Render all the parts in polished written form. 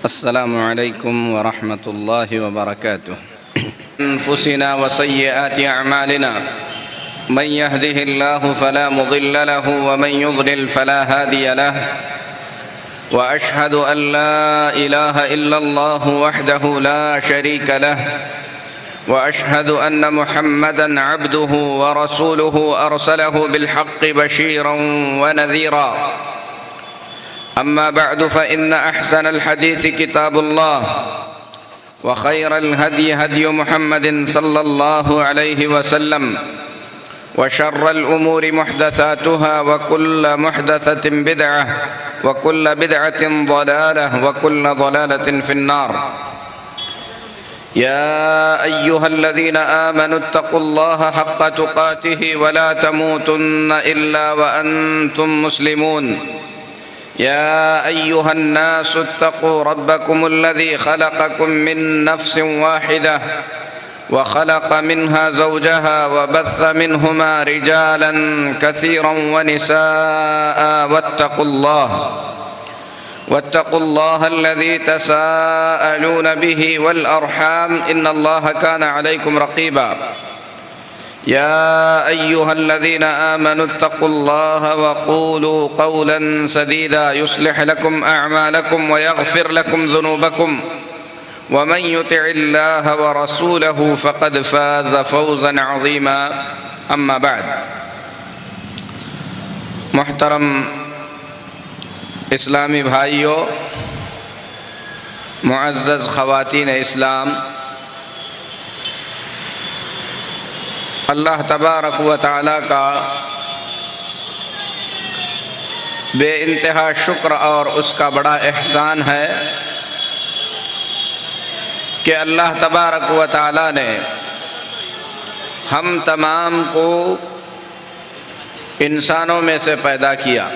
السلام عليكم ورحمة الله وبركاته. أنفسنا وسيئات أعمالنا، من يهده الله فلا مضل له ومن يضلل فلا هادي له، وأشهد أن لا إله إلا الله وحده لا شريك له، وأشهد أن محمدًا عبده ورسوله أرسله بالحق بشيرًا ونذيرًا. أما بعد فإن أحسن الحديث كتاب الله، وخير الهدي هدي محمد صلى الله عليه وسلم، وشر الأمور محدثاتها، وكل محدثة بدعة، وكل بدعة ضلالة، وكل ضلالة في النار. يا أيها الذين آمنوا اتقوا الله حق تقاته ولا تموتن إلا وأنتم مسلمون. يا أيها الناس اتقوا ربكم الذي خلقكم من نفس واحدة، وخلق منها زوجها، وبث منهما رجالا كثيرا ونساء، واتقوا الله الذي تساءلون به والأرحام، إن الله كان عليكم رقيبا. يا أيها الذين آمنوا اتقوا الله وقولوا قولا سديدا يصلح لكم أعمالكم ويغفر لكم ذنوبكم، ومن يطع الله ورسوله فقد فاز فوزا عظيما. أما بعد، محترم اسلامی بھائیوں، معزز خواتین اسلام، اللہ تبارک و تعالیٰ کا بے انتہا شکر اور اس کا بڑا احسان ہے کہ اللہ تبارک و تعالیٰ نے ہم تمام کو انسانوں میں سے پیدا کیا،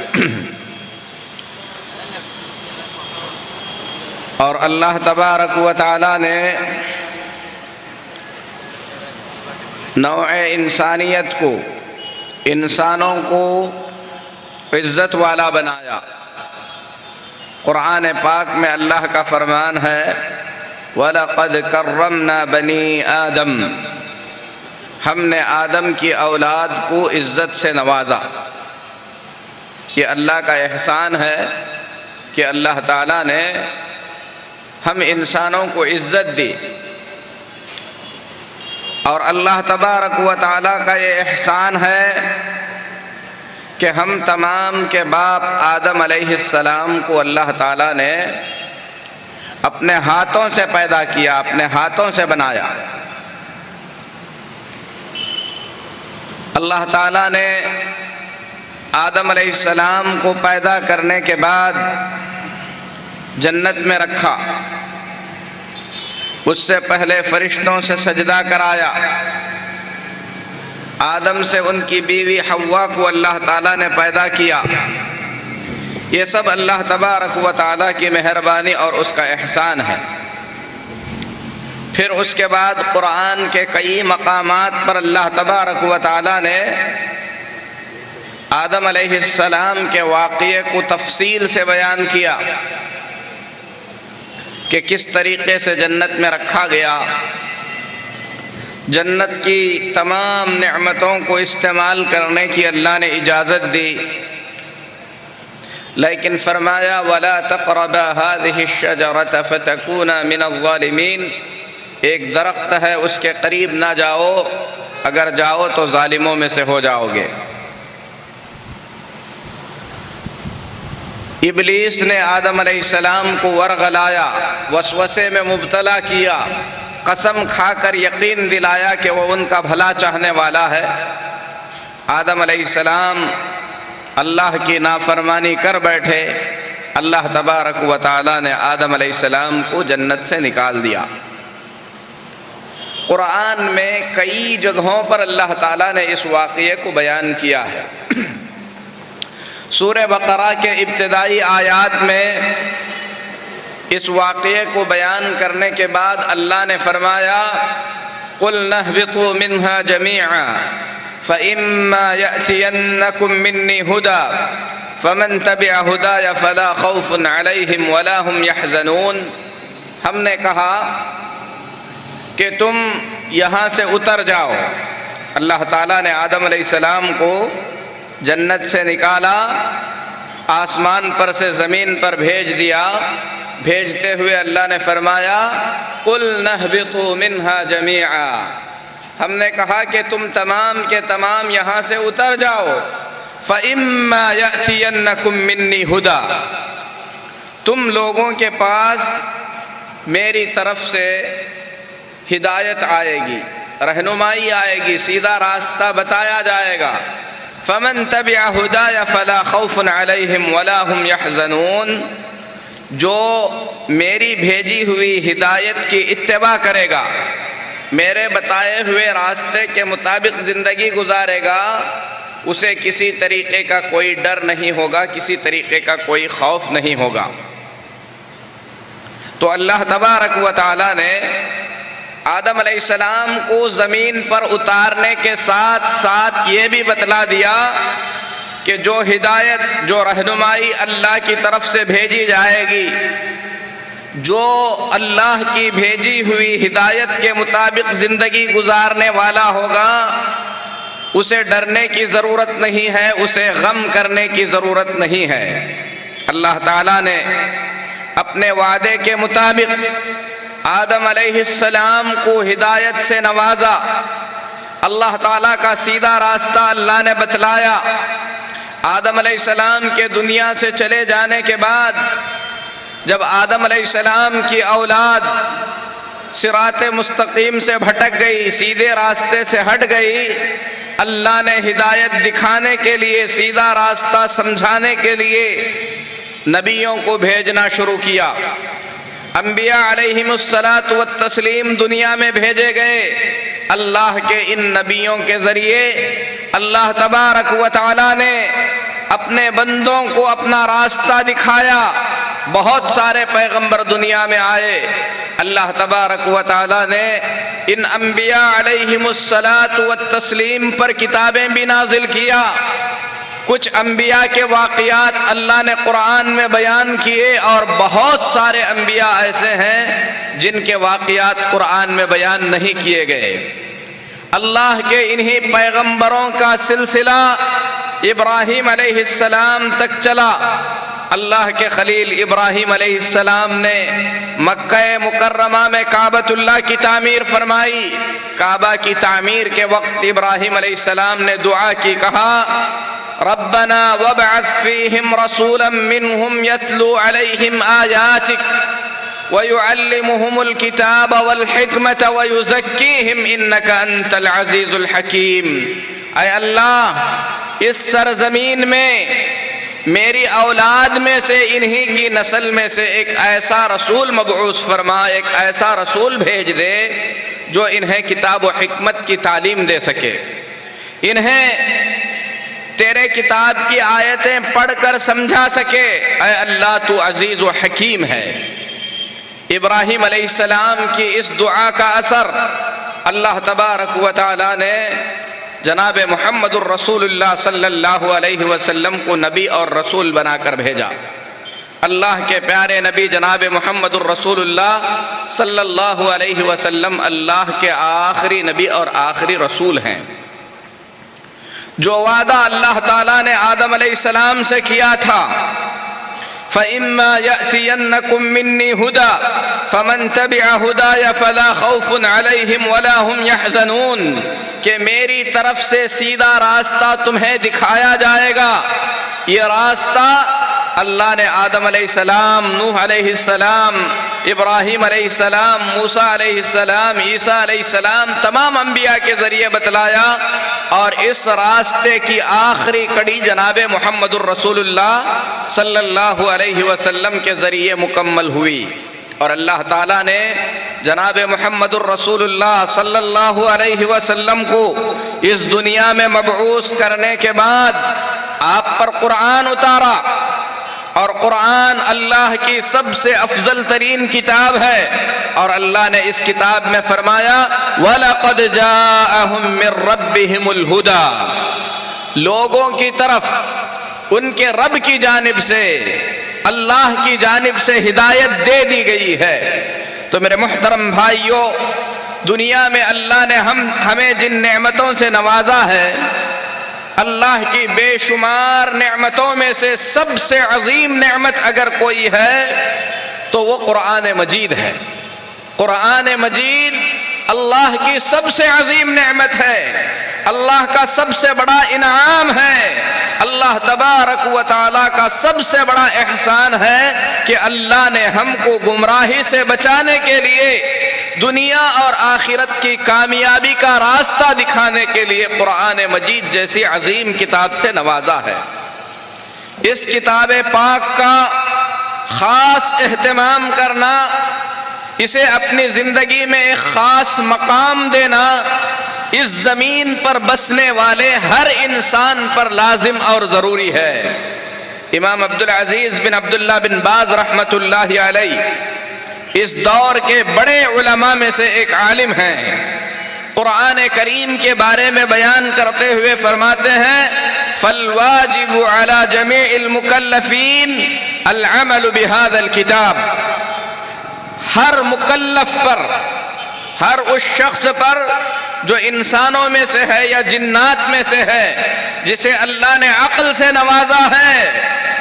اور اللہ تبارک و تعالیٰ نے نوع انسانیت کو، انسانوں کو عزت والا بنایا۔ قرآن پاک میں اللہ کا فرمان ہے، وَلَقَدْ كَرَّمْنَا بَنِي آدم، ہم نے آدم کی اولاد کو عزت سے نوازا۔ یہ اللہ کا احسان ہے کہ اللہ تعالیٰ نے ہم انسانوں کو عزت دی، اور اللہ تبارک و تعالیٰ کا یہ احسان ہے کہ ہم تمام کے باپ آدم علیہ السلام کو اللہ تعالیٰ نے اپنے ہاتھوں سے پیدا کیا، اپنے ہاتھوں سے بنایا۔ اللہ تعالیٰ نے آدم علیہ السلام کو پیدا کرنے کے بعد جنت میں رکھا، اس سے پہلے فرشتوں سے سجدہ کرایا، آدم سے ان کی بیوی حوا کو اللہ تعالیٰ نے پیدا کیا۔ یہ سب اللہ تبارک و تعالیٰ کی مہربانی اور اس کا احسان ہے۔ پھر اس کے بعد قرآن کے کئی مقامات پر اللہ تبارک و تعالیٰ نے آدم علیہ السلام کے واقعے کو تفصیل سے بیان کیا کہ کس طریقے سے جنت میں رکھا گیا، جنت کی تمام نعمتوں کو استعمال کرنے کی اللہ نے اجازت دی، لیکن فرمایا وَلَا تَقْرَبَا هَذِهِ الشَّجَرَةَ فَتَكُونَا مِنَ الظَّالِمِينَ، ایک درخت ہے اس کے قریب نہ جاؤ، اگر جاؤ تو ظالموں میں سے ہو جاؤ گے۔ ابلیس نے آدم علیہ السلام کو ورغلایا، وسوسے میں مبتلا کیا، قسم کھا کر یقین دلایا کہ وہ ان کا بھلا چاہنے والا ہے۔ آدم علیہ السلام اللہ کی نافرمانی کر بیٹھے، اللہ تبارک و تعالیٰ نے آدم علیہ السلام کو جنت سے نکال دیا۔ قرآن میں کئی جگہوں پر اللہ تعالیٰ نے اس واقعے کو بیان کیا ہے۔ سورہ بقرہ کے ابتدائی آیات میں اس واقعے کو بیان کرنے کے بعد اللہ نے فرمایا قُلْنَا اهْبِطُوا مِنْهَا جَمِيعًا فَإِمَّا يَأْتِيَنَّكُم مِّنِّي هُدًى فمن تبع ہدای فلا خوف علیہم ولا هم يحزنون۔ ہم نے کہا کہ تم یہاں سے اتر جاؤ۔ اللہ تعالیٰ نے آدم علیہ السلام کو جنت سے نکالا، آسمان پر سے زمین پر بھیج دیا۔ بھیجتے ہوئے اللہ نے فرمایا قُلْنَا اهْبِطُوا مِنْهَا جَمِيعًا، ہم نے کہا کہ تم تمام کے تمام یہاں سے اتر جاؤ۔ فَإِمَّا يَأْتِيَنَّكُم مِّنِّي هُدًى، تم لوگوں کے پاس میری طرف سے ہدایت آئے گی، رہنمائی آئے گی، سیدھا راستہ بتایا جائے گا۔ فَمَن تَبِعَ هُدَايَ فَلَا خَوْفٌ عَلَيْهِمْ وَلَا هُمْ يَحْزَنُونَ، جو میری بھیجی ہوئی ہدایت کی اتباع کرے گا، میرے بتائے ہوئے راستے کے مطابق زندگی گزارے گا، اسے کسی طریقے کا کوئی ڈر نہیں ہوگا، کسی طریقے کا کوئی خوف نہیں ہوگا۔ تو اللہ تبارک و تعالی نے آدم علیہ السلام کو زمین پر اتارنے کے ساتھ ساتھ یہ بھی بتلا دیا کہ جو ہدایت، جو رہنمائی اللہ کی طرف سے بھیجی جائے گی، جو اللہ کی بھیجی ہوئی ہدایت کے مطابق زندگی گزارنے والا ہوگا، اسے ڈرنے کی ضرورت نہیں ہے، اسے غم کرنے کی ضرورت نہیں ہے۔ اللہ تعالیٰ نے اپنے وعدے کے مطابق آدم علیہ السلام کو ہدایت سے نوازا، اللہ تعالیٰ کا سیدھا راستہ اللہ نے بتلایا۔ آدم علیہ السلام کے دنیا سے چلے جانے کے بعد جب آدم علیہ السلام کی اولاد صراط مستقیم سے بھٹک گئی، سیدھے راستے سے ہٹ گئی، اللہ نے ہدایت دکھانے کے لیے، سیدھا راستہ سمجھانے کے لیے نبیوں کو بھیجنا شروع کیا۔ انبیاء علیہم الصلاۃ والتسلیم دنیا میں بھیجے گئے۔ اللہ کے ان نبیوں کے ذریعے اللہ تبارک و تعالی نے اپنے بندوں کو اپنا راستہ دکھایا۔ بہت سارے پیغمبر دنیا میں آئے، اللہ تبارک و تعالی نے ان انبیاء علیہم الصلاۃ والتسلیم پر کتابیں بھی نازل کیا۔ کچھ انبیاء کے واقعات اللہ نے قرآن میں بیان کیے، اور بہت سارے انبیاء ایسے ہیں جن کے واقعات قرآن میں بیان نہیں کیے گئے۔ اللہ کے انہی پیغمبروں کا سلسلہ ابراہیم علیہ السلام تک چلا۔ اللہ کے خلیل ابراہیم علیہ السلام نے مکہ مکرمہ میں کعبۃ اللہ کی تعمیر فرمائی۔ کعبہ کی تعمیر کے وقت ابراہیم علیہ السلام نے دعا کی، کہا ربنا وابعث فیہم رسولا منہم یتلو علیہم آیاتک وَيُعَلِّمُهُمُ الْكِتَابَ وَالْحِكْمَةَ وَيُزَكِّيهِمْ إِنَّكَ أَنْتَ الْعَزِيزُ الْحَكِيمُ۔ اے اللہ، اس سرزمین میں میری اولاد میں سے، انہی کی نسل میں سے ایک ایسا رسول مبعوث فرما، ایک ایسا رسول بھیج دے جو انہیں کتاب و حکمت کی تعلیم دے سکے، انہیں تیرے کتاب کی آیتیں پڑھ کر سمجھا سکے۔ اے اللہ، تو عزیز و حکیم ہے۔ ابراہیم علیہ السلام کی اس دعا کا اثر اللہ تبارک و تعالی نے جناب محمد الرسول اللہ صلی اللہ علیہ وسلم کو نبی اور رسول بنا کر بھیجا۔ اللہ کے پیارے نبی جناب محمد الرسول اللہ صلی اللہ علیہ وسلم اللہ کے آخری نبی اور آخری رسول ہیں۔ جو وعدہ اللہ تعالیٰ نے آدم علیہ السلام سے کیا تھا، فَإِمَّا يَأْتِيَنَّكُم مِّنِّي هُدًى فَمَن تَبِعَ هُدَايَ فَلَا خَوْفٌ عَلَيْهِمْ وَلَا هُمْ يَحْزَنُونَ، کہ میری طرف سے سیدھا راستہ تمہیں دکھایا جائے گا۔ یہ راستہ اللہ نے آدم علیہ السلام، نوح علیہ السلام، ابراہیم علیہ السلام، موسیٰ علیہ السلام، عیسیٰ علیہ السلام، تمام انبیاء کے ذریعے بتلایا، اور اس راستے کی آخری کڑی جناب محمد الرسول اللہ صلی اللہ علیہ وسلم کے ذریعے مکمل ہوئی۔ اور اللہ تعالیٰ نے جناب محمد الرسول اللہ صلی اللہ علیہ وسلم کو اس دنیا میں مبعوث کرنے کے بعد آپ پر قرآن اتارا، اور قرآن اللہ کی سب سے افضل ترین کتاب ہے، اور اللہ نے اس کتاب میں فرمایا وَلَقَدْ جَاءَهُم مِّن رَّبِّهِمُ الْهُدَىٰ، لوگوں کی طرف ان کے رب کی جانب سے، اللہ کی جانب سے ہدایت دے دی گئی ہے۔ تو میرے محترم بھائیوں، دنیا میں اللہ نے ہمیں جن نعمتوں سے نوازا ہے، اللہ کی بے شمار نعمتوں میں سے سب سے عظیم نعمت اگر کوئی ہے تو وہ قرآن مجید ہے۔ قرآن مجید اللہ کی سب سے عظیم نعمت ہے، اللہ کا سب سے بڑا انعام ہے، اللہ تبارک و تعالیٰ کا سب سے بڑا احسان ہے کہ اللہ نے ہم کو گمراہی سے بچانے کے لیے، دنیا اور آخرت کی کامیابی کا راستہ دکھانے کے لیے قرآن مجید جیسی عظیم کتاب سے نوازا ہے۔ اس کتاب پاک کا خاص اہتمام کرنا، اسے اپنی زندگی میں ایک خاص مقام دینا، اس زمین پر بسنے والے ہر انسان پر لازم اور ضروری ہے۔ امام عبدالعزیز بن عبداللہ بن باز رحمۃ اللہ علیہ اس دور کے بڑے علماء میں سے ایک عالم ہیں۔ قرآن کریم کے بارے میں بیان کرتے ہوئے فرماتے ہیں فالواجب على جميع المکلفین العمل بهذا الكتاب، ہر مکلف پر، ہر اس شخص پر جو انسانوں میں سے ہے یا جنات میں سے ہے، جسے اللہ نے عقل سے نوازا ہے،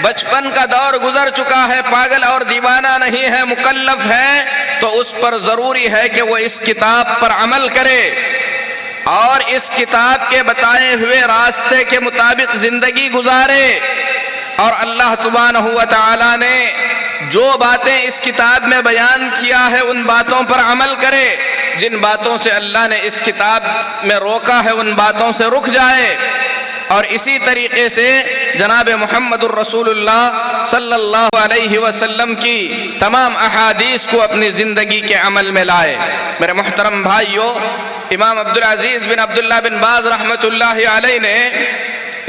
بچپن کا دور گزر چکا ہے، پاگل اور دیوانہ نہیں ہے، مکلف ہے، تو اس پر ضروری ہے کہ وہ اس کتاب پر عمل کرے اور اس کتاب کے بتائے ہوئے راستے کے مطابق زندگی گزارے، اور اللہ سبحانہ و تعالیٰ نے جو باتیں اس کتاب میں بیان کیا ہے ان باتوں پر عمل کرے، جن باتوں سے اللہ نے اس کتاب میں روکا ہے ان باتوں سے رک جائے، اور اسی طریقے سے جناب محمد الرسول اللہ صلی اللہ علیہ وسلم کی تمام احادیث کو اپنی زندگی کے عمل میں لائے۔ میرے محترم بھائیوں، امام عبدالعزیز بن عبداللہ بن باز رحمۃ اللہ علیہ نے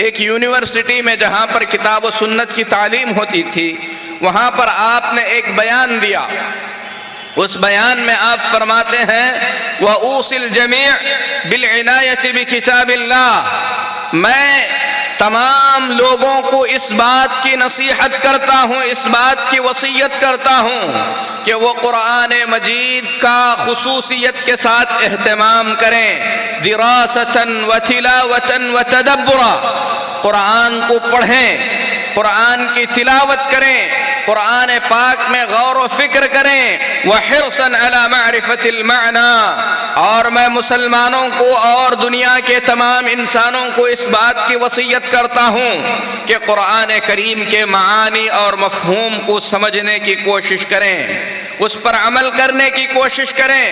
ایک یونیورسٹی میں جہاں پر کتاب و سنت کی تعلیم ہوتی تھی، وہاں پر آپ نے ایک بیان دیا۔ اس بیان میں آپ فرماتے ہیں وَأُوصِي الْجَمِيعَ بِالْعِنَایَةِ بِكِتَابِ اللَّهِ، میں تمام لوگوں کو اس بات کی نصیحت کرتا ہوں، اس بات کی وصیت کرتا ہوں کہ وہ قرآن مجید کا خصوصیت کے ساتھ اہتمام کریں، دِرَاسَةً وَتِلَاوَةً وَتَدَبُّرًا، قرآن کو پڑھیں، قرآن کی تلاوت کریں، قرآن پاک میں غور و فکر کریں، وَحِرْصًا عَلَى مَعْرِفَةِ الْمَعْنَى، اور میں مسلمانوں کو اور دنیا کے تمام انسانوں کو اس بات کی وصیت کرتا ہوں کہ قرآن کریم کے معانی اور مفہوم کو سمجھنے کی کوشش کریں، اس پر عمل کرنے کی کوشش کریں،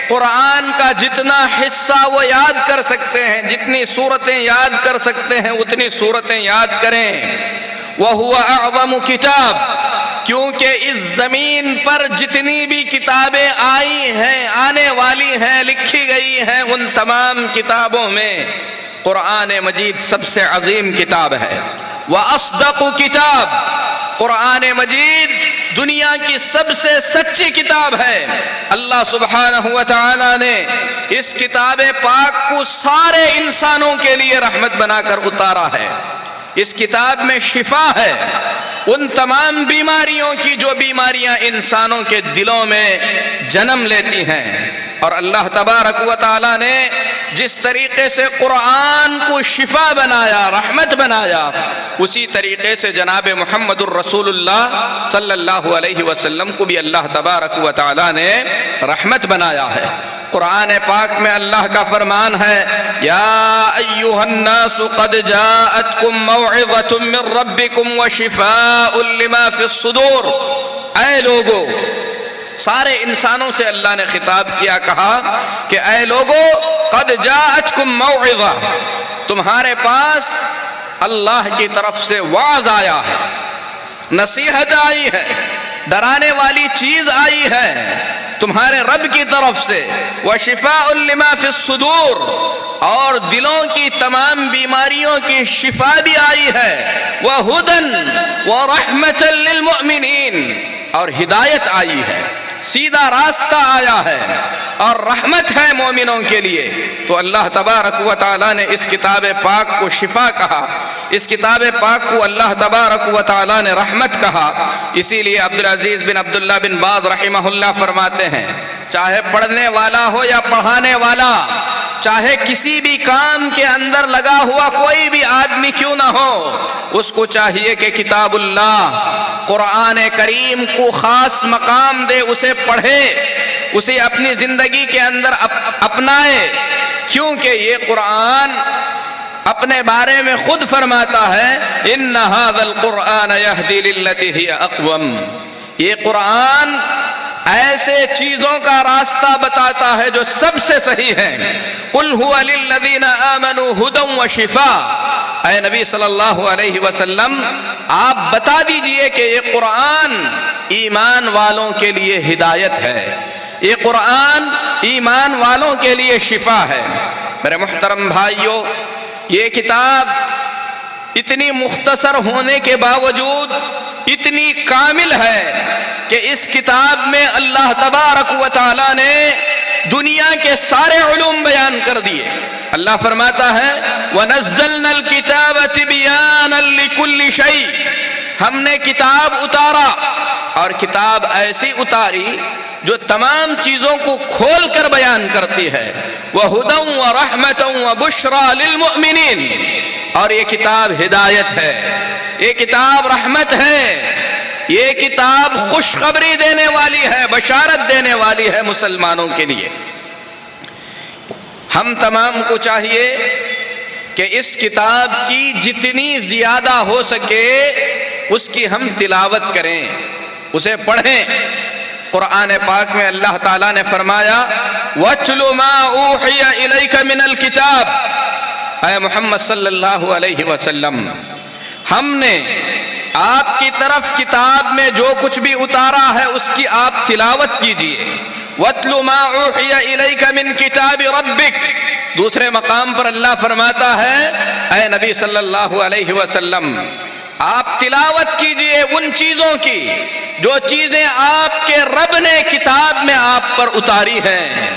قرآن کا جتنا حصہ وہ یاد کر سکتے ہیں، جتنی صورتیں یاد کر سکتے ہیں اتنی صورتیں یاد کریں۔ وَهُوَ أَعْظَمُ كِتَابٌ، کیونکہ اس زمین پر جتنی بھی کتابیں آئی ہیں، آنے والی ہیں، لکھی گئی ہیں، ان تمام کتابوں میں قرآن مجید سب سے عظیم کتاب ہے۔ وَأَصْدَقُ كِتَابٌ، قرآن مجید دنیا کی سب سے سچی کتاب ہے۔ اللہ سبحانہ و تعالیٰ نے اس کتاب پاک کو سارے انسانوں کے لیے رحمت بنا کر اتارا ہے۔ اس کتاب میں شفا ہے ان تمام بیماریوں کی جو بیماریاں انسانوں کے دلوں میں جنم لیتی ہیں، اور اللہ تبارک و تعالیٰ نے جس طریقے سے قرآن کو شفا بنایا، رحمت بنایا، اسی طریقے سے جناب محمد الرسول اللہ صلی اللہ علیہ وسلم کو بھی اللہ تبارک و تعالیٰ نے رحمت بنایا ہے۔ قرآن پاک میں اللہ کا فرمان ہے یا ایھا الناس قد جاءتکم موعظۃ من ربکم وشفاء لما فی الصدور، اے لوگو، سارے انسانوں سے اللہ نے خطاب کیا، کہا کہ اے لوگو قد جاءتکم موعظہ، تمہارے پاس اللہ کی طرف سے وعظ آیا ہے، نصیحت آئی ہے، ڈرانے والی چیز آئی ہے تمہارے رب کی طرف سے، وشفاء لما فی الصدور، اور دلوں کی تمام بیماریوں کی شفا بھی آئی ہے، وہدی ورحمۃ للمؤمنین، اور ہدایت آئی ہے، سیدھا راستہ آیا ہے اور رحمت ہے مومنوں کے لیے۔ تو اللہ تبارک و تعالیٰ نے اس کتاب پاک کو شفا کہا، اس کتاب پاک کو اللہ تبارک و تعالیٰ نے رحمت کہا، اسی لیے عبدالعزیز بن عبداللہ بن باز رحمہ اللہ فرماتے ہیں چاہے پڑھنے والا ہو یا پڑھانے والا، چاہے کسی بھی کام کے اندر لگا ہوا کوئی بھی آدمی کیوں نہ ہو، اس کو چاہیے کہ کتاب اللہ قرآن کریم کو خاص مقام دے، اسے پڑھے، اسے اپنی زندگی کے اندر اپنائے، کیونکہ یہ قرآن اپنے بارے میں خود فرماتا ہے ان ھذا القرآن یہدی للتی ہی اقوم، یہ قرآن ایسے چیزوں کا راستہ بتاتا ہے جو سب سے صحیح ہے۔ قل ھو للذین آمنوا ھدی وشفاء، اے نبی صلی اللہ علیہ وسلم آپ بتا دیجئے کہ یہ قرآن ایمان والوں کے لیے ہدایت ہے، یہ قرآن ایمان والوں کے لیے شفا ہے۔ میرے محترم بھائیوں، یہ کتاب اتنی مختصر ہونے کے باوجود اتنی کامل ہے کہ اس کتاب میں اللہ تبارک و تعالیٰ نے دنیا کے سارے علوم بیان کر دیے۔ اللہ فرماتا ہے وَنَزَّلْنَا الْكِتَابَ تِبْيَانًا لِكُلِّ شَيْءٍ، ہم نے کتاب اتارا، اور کتاب ایسی اتاری جو تمام چیزوں کو کھول کر بیان کرتی ہے، وَهُدًى وَرَحْمَةً وَبُشْرَى لِلْمُؤْمِنِينَ، اور یہ کتاب ہدایت ہے، یہ کتاب رحمت ہے، یہ کتاب خوشخبری دینے والی ہے، بشارت دینے والی ہے مسلمانوں کے لیے۔ ہم تمام کو چاہیے کہ اس کتاب کی جتنی زیادہ ہو سکے اس کی ہم تلاوت کریں، اسے پڑھیں۔ قرآن پاک میں اللہ تعالیٰ نے فرمایا وَاتْلُ مَا أُوحِيَ إِلَيْكَ مِنَ الْكِتَابِ، اے محمد صلی اللہ علیہ وسلم ہم نے آپ کی طرف کتاب میں جو کچھ بھی اتارا ہے اس کی آپ تلاوت کیجئے۔ وَاتْلُ مَا أُوحِيَ إِلَيْكَ مِنْ كِتَابِ رَبِّكَ، دوسرے مقام پر اللہ فرماتا ہے اے نبی صلی اللہ علیہ وسلم آپ تلاوت کیجئے ان چیزوں کی جو چیزیں آپ کے رب نے کتاب میں آپ پر اتاری ہیں۔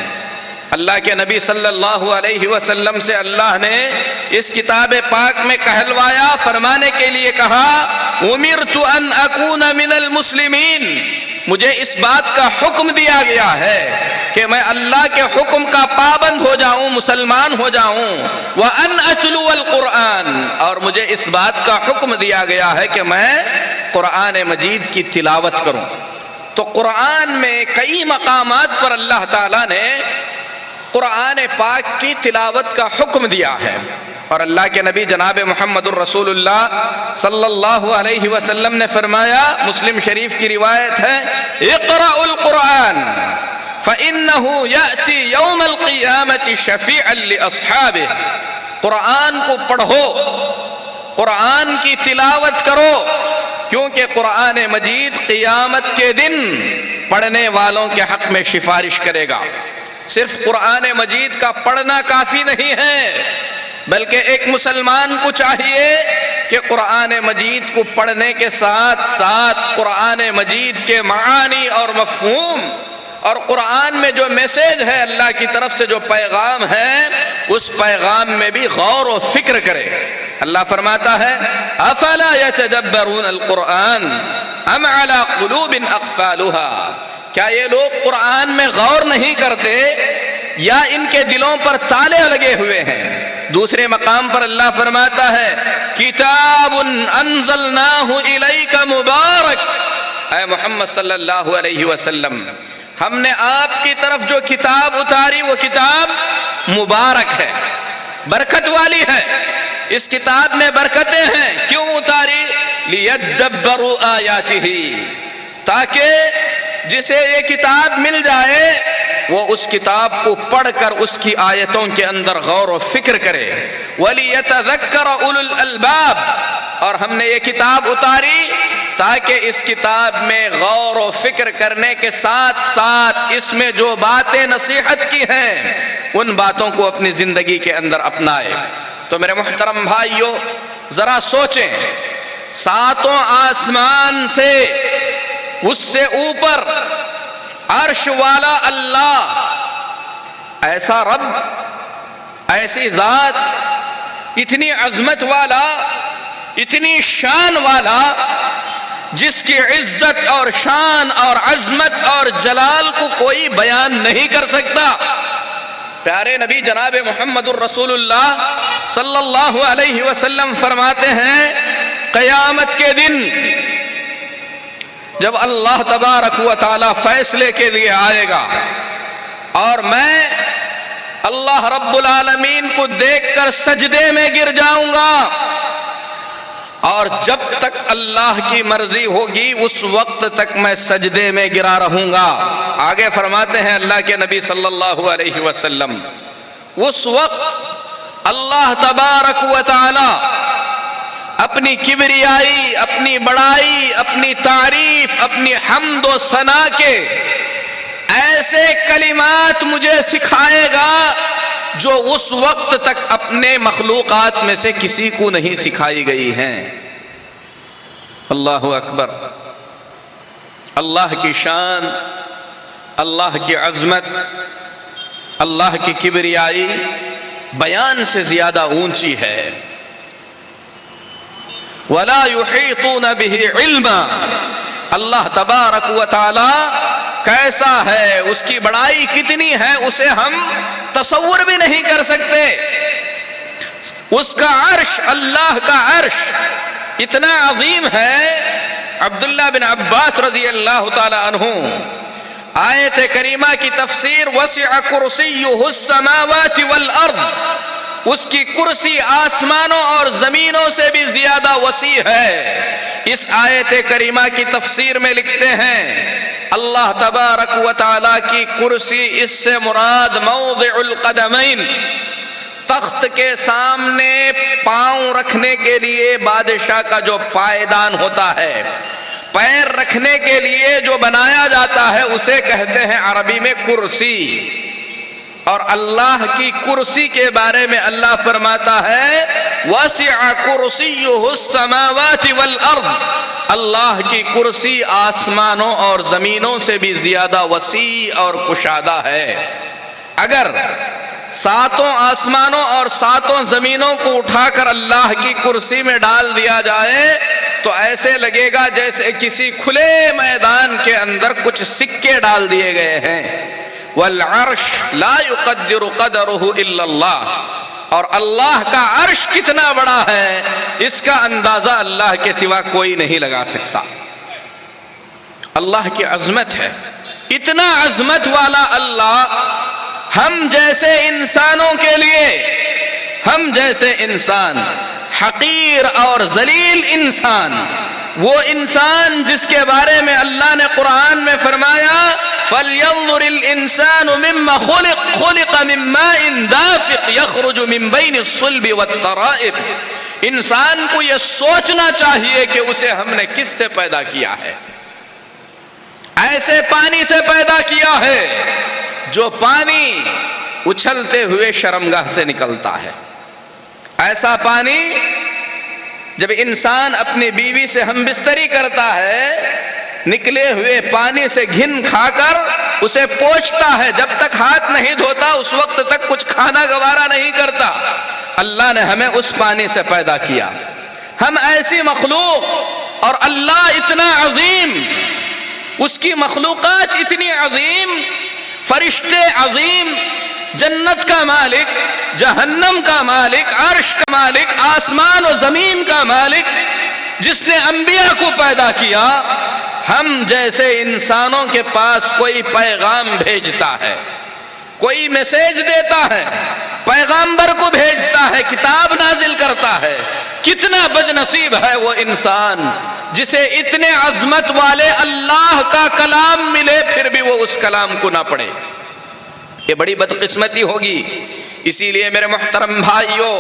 اللہ کے نبی صلی اللہ علیہ وسلم سے اللہ نے اس کتاب پاک میں کہلوایا، فرمانے کے لیے کہا امرت ان اکون من المسلمین، مجھے اس بات کا حکم دیا گیا ہے کہ میں اللہ کے حکم کا پابند ہو جاؤں، مسلمان ہو جاؤں، وَأَنْ أَتْلُوَ الْقُرْآنَ، اور مجھے اس بات کا حکم دیا گیا ہے کہ میں قرآن مجید کی تلاوت کروں۔ تو قرآن میں کئی مقامات پر اللہ تعالیٰ نے قرآن پاک کی تلاوت کا حکم دیا ہے، اور اللہ کے نبی جناب محمد الرسول اللہ صلی اللہ علیہ وسلم نے فرمایا، مسلم شریف کی روایت ہے اقرأوا القرآن فإنه يأتي يوم القيامة شفيعا لأصحابه، قرآن کو پڑھو، قرآن کی تلاوت کرو، کیونکہ قرآن مجید قیامت کے دن پڑھنے والوں کے حق میں سفارش کرے گا۔ صرف قرآن مجید کا پڑھنا کافی نہیں ہے، بلکہ ایک مسلمان کو چاہیے کہ قرآن مجید کو پڑھنے کے ساتھ ساتھ قرآن مجید کے معانی اور مفہوم اور قرآن میں جو میسیج ہے، اللہ کی طرف سے جو پیغام ہے، اس پیغام میں بھی غور و فکر کرے۔ اللہ فرماتا ہے افلا يتدبرون القرآن ام على قلوب اقفالها، کیا یہ لوگ قرآن میں غور نہیں کرتے یا ان کے دلوں پر تالے لگے ہوئے ہیں؟ دوسرے مقام پر اللہ فرماتا ہے کتاب انزلناہ الیک مبارک، اے محمد صلی اللہ علیہ وسلم ہم نے آپ کی طرف جو کتاب اتاری وہ کتاب مبارک ہے، برکت والی ہے، اس کتاب میں برکتیں ہیں۔ کیوں اتاری؟ لیدبروا آیاتہ، تاکہ جسے یہ کتاب مل جائے وہ اس کتاب کو پڑھ کر اس کی آیتوں کے اندر غور و فکر کرے۔ وَلِيَتَذَكَّرَ أُولُو الْأَلْبَابِ، اور ہم نے یہ کتاب اتاری تاکہ اس کتاب میں غور و فکر کرنے کے ساتھ ساتھ اس میں جو باتیں نصیحت کی ہیں ان باتوں کو اپنی زندگی کے اندر اپنائے۔ تو میرے محترم بھائیوں ذرا سوچیں، ساتوں آسمان سے اس سے اوپر عرش والا اللہ، ایسا رب، ایسی ذات، اتنی عظمت والا اتنی شان والا جس کی عزت اور شان اور عظمت اور جلال کو کوئی بیان نہیں کر سکتا۔ پیارے نبی جناب محمد الرسول اللہ صلی اللہ علیہ وسلم فرماتے ہیں قیامت کے دن جب اللہ تبارک و تعالی فیصلے کے لیے آئے گا اور میں اللہ رب العالمین کو دیکھ کر سجدے میں گر جاؤں گا، اور جب تک اللہ کی مرضی ہوگی اس وقت تک میں سجدے میں گرا رہوں گا۔ آگے فرماتے ہیں اللہ کے نبی صلی اللہ علیہ وسلم، اس وقت اللہ تبارک و تعالی اپنی کبریائی، اپنی بڑائی، اپنی تعریف، اپنی حمد و ثنا کے ایسے کلمات مجھے سکھائے گا جو اس وقت تک اپنے مخلوقات میں سے کسی کو نہیں سکھائی گئی ہیں۔ اللہ اکبر! اللہ کی شان، اللہ کی عظمت، اللہ کی کبریائی بیان سے زیادہ اونچی ہے۔ وَلَا يُحِيطُونَ بِهِ عِلْمًا، اللہ تبارک و تعالی کیسا ہے، اس کی بڑائی کتنی ہے، اسے ہم تصور بھی نہیں کر سکتے۔ اس کا عرش، اللہ کا عرش اتنا عظیم ہے۔ عبداللہ بن عباس رضی اللہ تعالی عنہ آیت کریمہ کی تفسیر وسع کرسیہ السماوات والارض، اس کی کرسی آسمانوں اور زمینوں سے بھی زیادہ وسیع ہے۔ اس آیت کریمہ کی تفسیر میں لکھتے ہیں اللہ تبارک و تعالی کی کرسی، اس سے مراد موضع القدمین، تخت کے سامنے پاؤں رکھنے کے لیے بادشاہ کا جو پائیدان ہوتا ہے، پیر رکھنے کے لیے جو بنایا جاتا ہے، اسے کہتے ہیں عربی میں کرسی۔ اور اللہ کی کرسی کے بارے میں اللہ فرماتا ہے وَسِعَ كُرْسِيُّهُ السَّمَاوَاتِ وَالْأَرْضِ، اللہ کی کرسی آسمانوں اور زمینوں سے بھی زیادہ وسیع اور کشادہ ہے۔ اگر ساتوں آسمانوں اور ساتوں زمینوں کو اٹھا کر اللہ کی کرسی میں ڈال دیا جائے تو ایسے لگے گا جیسے کسی کھلے میدان کے اندر کچھ سکے ڈال دیے گئے ہیں۔ والعرش لا يقدر قدره الا اللہ، اور اللہ کا عرش کتنا بڑا ہے اس کا اندازہ اللہ کے سوا کوئی نہیں لگا سکتا۔ اللہ کی عظمت ہے، اتنا عظمت والا اللہ ہم جیسے انسانوں کے لیے، ہم جیسے انسان، حقیر اور ذلیل انسان، وہ انسان جس کے بارے میں اللہ نے قرآن میں فرمایا فَلْيَنظُرِ الْإِنسَانُ مِمَّا خُلِقَ مِن مَّاءٍ دَافِقٍ يَخْرُجُ مِن بَيْنِ الصُّلْبِ وَالتَّرَائِبِ، انسان کو یہ سوچنا چاہیے کہ اسے ہم نے کس سے پیدا کیا ہے۔ ایسے پانی سے پیدا کیا ہے جو پانی اچھلتے ہوئے شرمگاہ سے نکلتا ہے۔ ایسا پانی جب انسان اپنی بیوی سے ہم بستری کرتا ہے، نکلے ہوئے پانی سے گھن کھا کر اسے پوچھتا ہے، جب تک ہاتھ نہیں دھوتا اس وقت تک کچھ کھانا گوارا نہیں کرتا۔ اللہ نے ہمیں اس پانی سے پیدا کیا، ہم ایسی مخلوق، اور اللہ اتنا عظیم، اس کی مخلوقات اتنی عظیم، فرشتے عظیم، جنت کا مالک، جہنم کا مالک، عرش کا مالک، آسمان و زمین کا مالک، جس نے انبیاء کو پیدا کیا، ہم جیسے انسانوں کے پاس کوئی پیغام بھیجتا ہے، کوئی میسیج دیتا ہے، پیغامبر کو بھیجتا ہے، کتاب نازل کرتا ہے، کتنا بد نصیب ہے وہ انسان جسے اتنے عظمت والے اللہ کا کلام ملے پھر بھی وہ اس کلام کو نہ پڑھے۔ یہ بڑی بدقسمتی ہوگی۔ اسی لیے میرے محترم بھائیوں،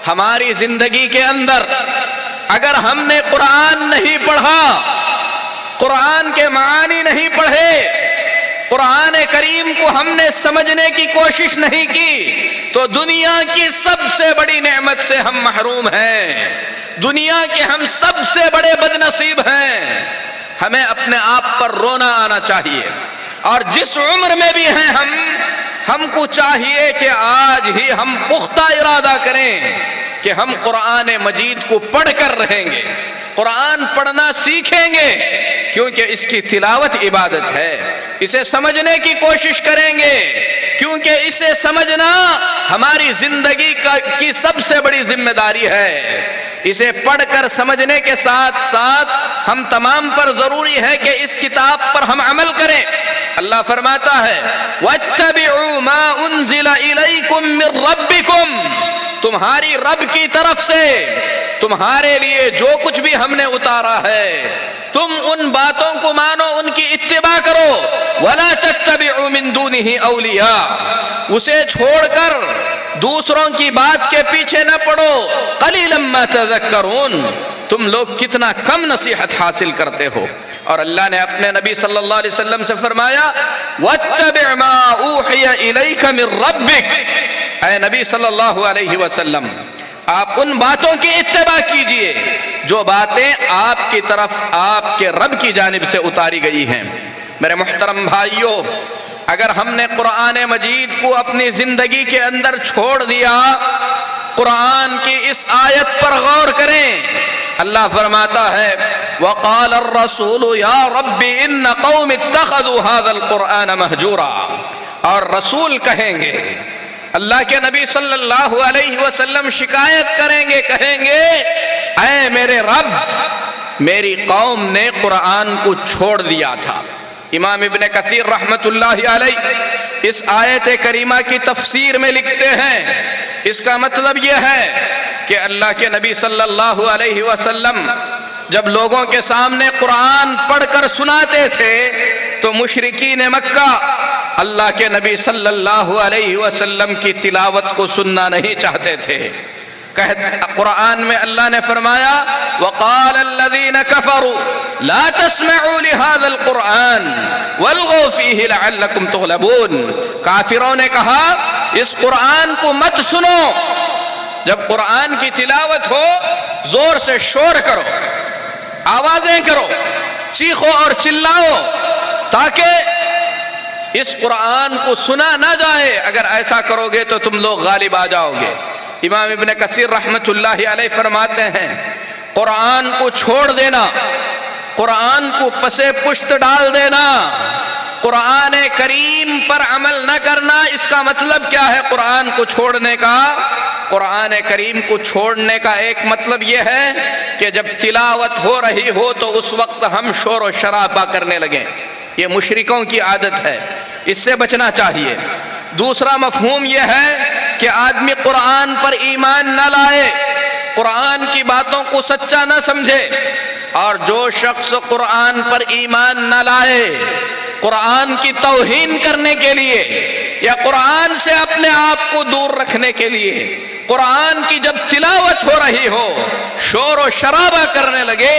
ہماری زندگی کے اندر اگر ہم نے قرآن نہیں پڑھا، قرآن کے معانی نہیں پڑھے، قرآن کریم کو ہم نے سمجھنے کی کوشش نہیں کی، تو دنیا کی سب سے بڑی نعمت سے ہم محروم ہیں، دنیا کے ہم سب سے بڑے بد نصیب ہیں۔ ہمیں اپنے آپ پر رونا آنا چاہیے، اور جس عمر میں بھی ہیں ہم کو چاہیے کہ آج ہی ہم پختہ ارادہ کریں کہ ہم قرآن مجید کو پڑھ کر رہیں گے، قرآن پڑھنا سیکھیں گے، کیونکہ اس کی تلاوت عبادت ہے۔ اسے سمجھنے کی کوشش کریں گے، کیونکہ اسے سمجھنا ہماری زندگی کی سب سے بڑی ذمہ داری ہے۔ اسے پڑھ کر سمجھنے کے ساتھ ساتھ ہم تمام پر ضروری ہے کہ اس کتاب پر ہم عمل کریں۔ اللہ فرماتا ہے وَاتَّبِعُوا مَا أُنزِلَ إِلَيْكُم مِّن رَّبِّكُمْ، تمہاری رب کی طرف سے تمہارے لیے جو کچھ بھی ہم نے اتارا ہے تم ان باتوں کو مانو، ان کی اتباع کرو۔ وَلَا تَتَّبِعُوا مِن دُونِهِ أَوْلِيَاءَ، اسے چھوڑ کر دوسروں کی بات کے پیچھے نہ پڑو۔ قَلِيلًا مَا تَذَكَّرُونَ، تم لوگ کتنا کم نصیحت حاصل کرتے ہو۔ اور اللہ نے اپنے نبی صلی اللہ علیہ وسلم سے فرمایا وَاتَّبِعْ مَا أُوحِيَ إِلَيْكَ مِن رَّبِّكَ، اے نبی صلی اللہ علیہ وسلم آپ ان باتوں کی اتباع کیجئے جو باتیں آپ کی طرف آپ کے رب کی جانب سے اتاری گئی ہیں۔ میرے محترم بھائیوں، اگر ہم نے قرآن مجید کو اپنی زندگی کے اندر چھوڑ دیا، قرآن کی اس آیت پر غور کریں۔ اللہ فرماتا ہے وَقَالَ الرَّسُولُ يَا رَبِّ إِنَّ قَوْمِ اتَّخَذُوا هَذَا الْقُرْآنَ مَهْجُورًا، اور رسول کہیں گے، اللہ کے نبی صلی اللہ علیہ وسلم شکایت کریں گے، کہیں گے اے میرے رب، میری قوم نے قرآن کو چھوڑ دیا تھا۔ امام ابن کثیر رحمت اللہ علیہ اس آیت کریمہ کی تفسیر میں لکھتے ہیں اس کا مطلب یہ ہے کہ اللہ کے نبی صلی اللہ علیہ وسلم جب لوگوں کے سامنے قرآن پڑھ کر سناتے تھے تو مشرکین مکہ اللہ کے نبی صلی اللہ علیہ وسلم کی تلاوت کو سننا نہیں چاہتے تھے۔ قرآن میں اللہ نے فرمایا وَقَالَ الَّذِينَ كَفَرُوا لَا تَسْمَعُوا لِهَذَا الْقُرْآنِ وَالْغَوْا فِيهِ لَعَلَّكُمْ تُغْلَبُونَ، کافروں نے کہا اس قرآن کو مت سنو، جب قرآن کی تلاوت ہو زور سے شور کرو، آوازیں کرو، چیخو اور چلاؤ، تاکہ اس قرآن کو سنا نہ جائے۔ اگر ایسا کرو گے تو تم لوگ غالب آ جاؤ گے۔ امام ابن کثیر رحمت اللہ علیہ فرماتے ہیں قرآن کو چھوڑ دینا، قرآن کو پسے پشت ڈال دینا، قرآن کریم پر عمل نہ کرنا، اس کا مطلب کیا ہے قرآن کو چھوڑنے کا؟ قرآن کریم کو چھوڑنے کا ایک مطلب یہ ہے کہ جب تلاوت ہو رہی ہو تو اس وقت ہم شور و شرابہ کرنے لگیں۔ یہ مشرکوں کی عادت ہے، اس سے بچنا چاہیے۔ دوسرا مفہوم یہ ہے کہ آدمی قرآن پر ایمان نہ لائے، قرآن کی باتوں کو سچا نہ سمجھے، اور جو شخص قرآن پر ایمان نہ لائے، قرآن کی توہین کرنے کے لیے یا قرآن سے اپنے آپ کو دور رکھنے کے لیے قرآن کی جب تلاوت ہو رہی ہو شور و شرابہ کرنے لگے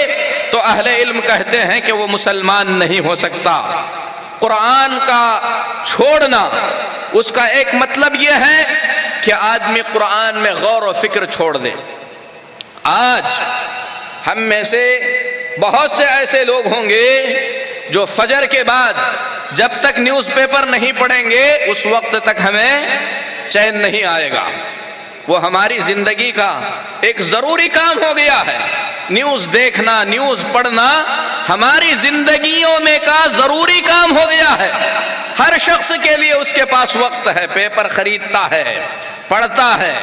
تو اہل علم کہتے ہیں کہ وہ مسلمان نہیں ہو سکتا۔ قرآن کا چھوڑنا اس کا ایک مطلب یہ ہے کہ آدمی قرآن میں غور و فکر چھوڑ دے۔ آج ہم میں سے بہت سے ایسے لوگ ہوں گے جو فجر کے بعد جب تک نیوز پیپر نہیں پڑھیں گے اس وقت تک ہمیں چین نہیں آئے گا۔ وہ ہماری زندگی کا ایک ضروری کام ہو گیا ہے۔ نیوز دیکھنا، نیوز پڑھنا ہماری زندگیوں میں کا ضروری کام ہو گیا ہے۔ ہر شخص کے لیے اس کے پاس وقت ہے، پیپر خریدتا ہے، پڑھتا ہے۔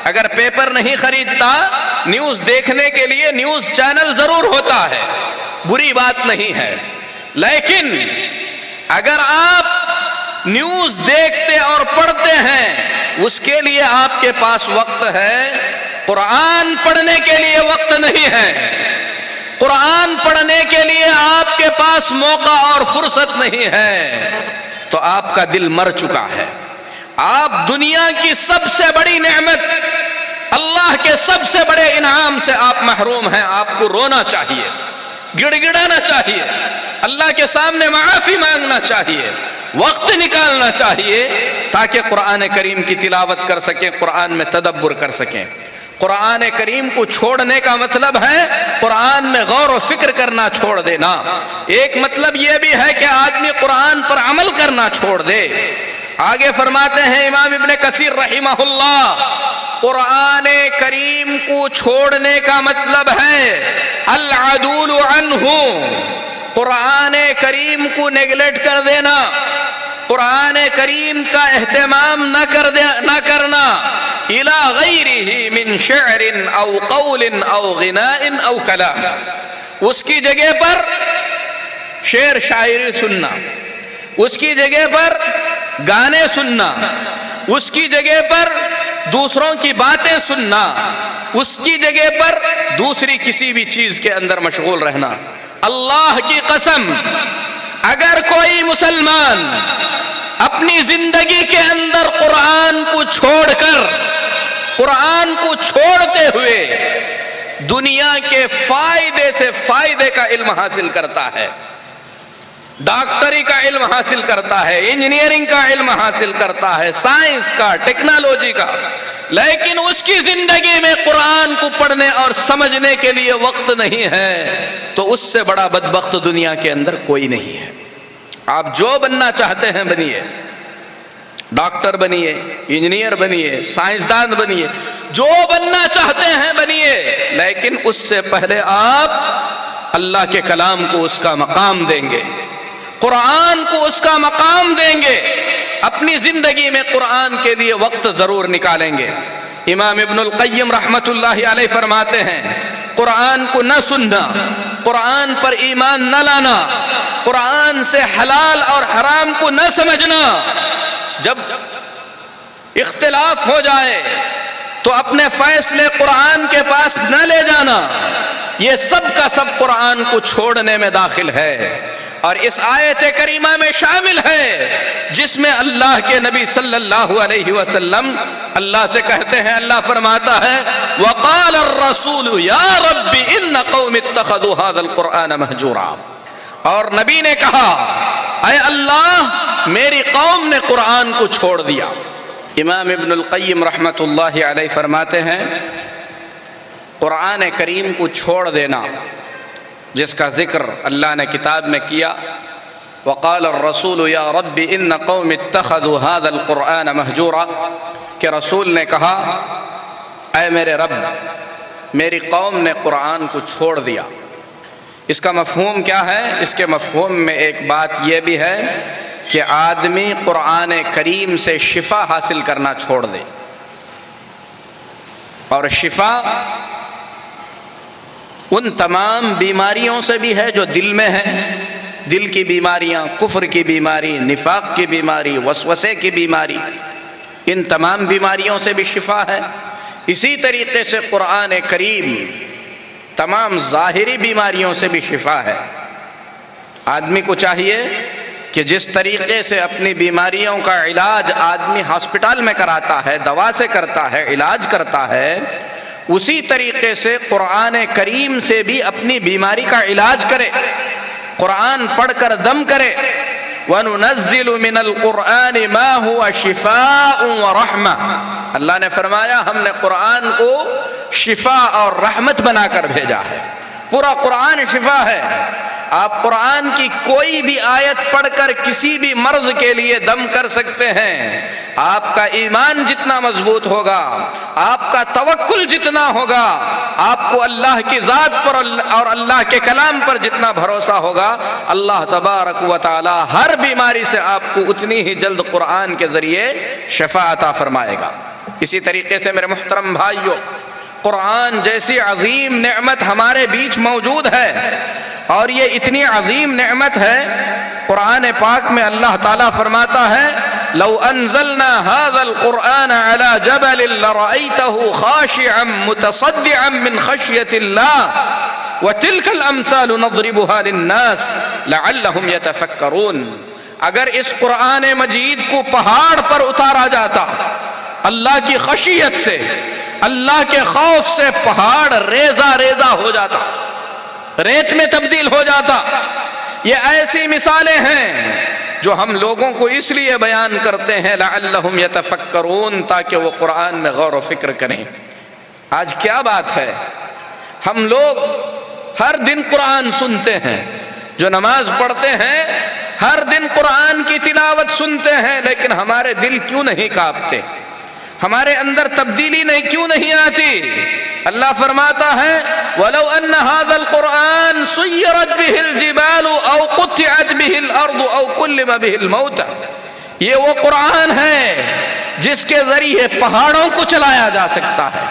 اگر پیپر نہیں خریدتا، نیوز دیکھنے کے لیے نیوز چینل ضرور ہوتا ہے، بری بات نہیں ہے۔ لیکن اگر آپ نیوز دیکھتے اور پڑھتے ہیں اس کے لیے آپ کے پاس وقت ہے، قرآن پڑھنے کے لیے وقت نہیں ہے۔ قرآن پڑھنے کے لیے آپ کے پاس موقع اور فرصت نہیں ہے، تو آپ کا دل مر چکا ہے۔ آپ دنیا کی سب سے بڑی نعمت، اللہ کے سب سے بڑے انعام سے آپ محروم ہیں۔ آپ کو رونا چاہیے، گڑ گڑانا چاہیے، اللہ کے سامنے معافی مانگنا چاہیے، وقت نکالنا چاہیے تاکہ قرآن کریم کی تلاوت کر سکیں، قرآن میں تدبر کر سکیں۔ قرآن کریم کو چھوڑنے کا مطلب ہے قرآن میں غور و فکر کرنا چھوڑ دینا۔ ایک مطلب یہ بھی ہے کہ آدمی قرآن پر عمل کرنا چھوڑ دے۔ آگے فرماتے ہیں امام ابن کثیر رحمہ اللہ قرآن کریم کو چھوڑنے کا مطلب ہے العدول عنہ، قرآن کریم کو نیگلیکٹ کر دینا، قرآن کریم کا اہتمام نہ کرنا، الی غیرہ من شعر او قول او غناء او کلام، اس کی جگہ پر شعر شاعری سننا، اس کی جگہ پر گانے سننا، اس کی جگہ پر دوسروں کی باتیں سننا، اس کی جگہ پر دوسری کسی بھی چیز کے اندر مشغول رہنا۔ اللہ کی قسم، اگر کوئی مسلمان اپنی زندگی کے اندر قرآن کو چھوڑ کر، قرآن کو چھوڑتے ہوئے دنیا کے فائدے سے فائدے کا علم حاصل کرتا ہے، ڈاکٹری کا علم حاصل کرتا ہے، انجینئرنگ کا علم حاصل کرتا ہے، سائنس کا، ٹیکنالوجی کا، لیکن اس کی زندگی میں قرآن کو پڑھنے اور سمجھنے کے لیے وقت نہیں ہے، تو اس سے بڑا بدبخت دنیا کے اندر کوئی نہیں ہے۔ آپ جو بننا چاہتے ہیں بنیے، ڈاکٹر بنیے، انجینئر بنیے، سائنسدان بنیے، جو بننا چاہتے ہیں بنیے، لیکن اس سے پہلے آپ اللہ کے کلام کو اس کا مقام دیں گے، قرآن کو اس کا مقام دیں گے، اپنی زندگی میں قرآن کے لیے وقت ضرور نکالیں گے۔ امام ابن القیم رحمت اللہ علیہ فرماتے ہیں، قرآن کو نہ سننا، قرآن پر ایمان نہ لانا، قرآن سے حلال اور حرام کو نہ سمجھنا، جب اختلاف ہو جائے تو اپنے فیصلے قرآن کے پاس نہ لے جانا، یہ سب کا سب قرآن کو چھوڑنے میں داخل ہے، اور اس آیت کریمہ میں شامل ہے جس میں اللہ کے نبی صلی اللہ علیہ وسلم اللہ سے کہتے ہیں، اللہ فرماتا ہے وَقَالَ الرَّسُولُ يَا رَبِّ إِنَّ قَوْمِ اتَّخَذُوا هَذَا الْقُرْآنَ مَهْجُورًا، اور نبی نے کہا اے اللہ میری قوم نے قرآن کو چھوڑ دیا۔ امام ابن القیم رحمت اللہ علیہ فرماتے ہیں، قرآن کریم کو چھوڑ دینا جس کا ذکر اللہ نے کتاب میں کیا، وقال الرسول یا رب ان قوم اتخذوا هذا القرآن مہجورا، کہ رسول نے کہا اے میرے رب میری قوم نے قرآن کو چھوڑ دیا۔ اس کا مفہوم کیا ہے؟ اس کے مفہوم میں ایک بات یہ بھی ہے کہ آدمی قرآن کریم سے شفا حاصل کرنا چھوڑ دے، اور شفا ان تمام بیماریوں سے بھی ہے جو دل میں ہیں، دل کی بیماریاں، کفر کی بیماری، نفاق کی بیماری، وسوسے کی بیماری، ان تمام بیماریوں سے بھی شفا ہے۔ اسی طریقے سے قرآن کریم تمام ظاہری بیماریوں سے بھی شفا ہے۔ آدمی کو چاہیے کہ جس طریقے سے اپنی بیماریوں کا علاج آدمی ہاسپٹل میں کراتا ہے، دوا سے کرتا ہے، علاج کرتا ہے، اسی طریقے سے قرآن کریم سے بھی اپنی بیماری کا علاج کرے، قرآن پڑھ کر دم کرے۔ وَنُنَزِّلُ مِنَ الْقُرْآنِ مَا هُوَ شِفَاءٌ وَرَحْمَةٌ، اللہ نے فرمایا ہم نے قرآن کو شفا اور رحمت بنا کر بھیجا ہے، پورا قرآن شفا ہے۔ آپ قرآن کی کوئی بھی آیت پڑھ کر کسی بھی مرض کے لیے دم کر سکتے ہیں۔ آپ کا ایمان جتنا مضبوط ہوگا، آپ کا توکل جتنا ہوگا، آپ کو اللہ کی ذات پر اور اللہ کے کلام پر جتنا بھروسہ ہوگا، اللہ تبارک و تعالی ہر بیماری سے آپ کو اتنی ہی جلد قرآن کے ذریعے شفا عطا فرمائے گا۔ اسی طریقے سے میرے محترم بھائیو، قرآن جیسی عظیم نعمت ہمارے بیچ موجود ہے، اور یہ اتنی عظیم نعمت ہے، قرآن پاک میں اللہ تعالیٰ فرماتا ہے لو انزلنا هذا القرآن على جبل لرأيته خاشعا متصدعا من خشية الله وتلك الامثال نضربها للناس لعلهم يتفكرون، اگر اس قرآن مجید کو پہاڑ پر اتارا جاتا، اللہ کی خشیت سے، اللہ کے خوف سے پہاڑ ریزہ ریزہ ہو جاتا، ریت میں تبدیل ہو جاتا۔ یہ ایسی مثالیں ہیں جو ہم لوگوں کو اس لیے بیان کرتے ہیں لعلہم یتفکرون، تاکہ وہ قرآن میں غور و فکر کریں۔ آج کیا بات ہے، ہم لوگ ہر دن قرآن سنتے ہیں، جو نماز پڑھتے ہیں ہر دن قرآن کی تلاوت سنتے ہیں، لیکن ہمارے دل کیوں نہیں کانپتے؟ ہمارے اندر تبدیلی کیوں نہیں آتی؟ اللہ فرماتا ہے وَلَوْ أَنَّ هَذَا الْقُرْآنَ سُيِّرَتْ بِهِ الْجِبَالُ أَوْ قُطِّعَتْ بِهِ الْأَرْضُ أَوْ كُلِّمَ بِهِ الْمَوْتَى، یہ وہ قرآن ہے جس کے ذریعے پہاڑوں کو چلایا جا سکتا ہے،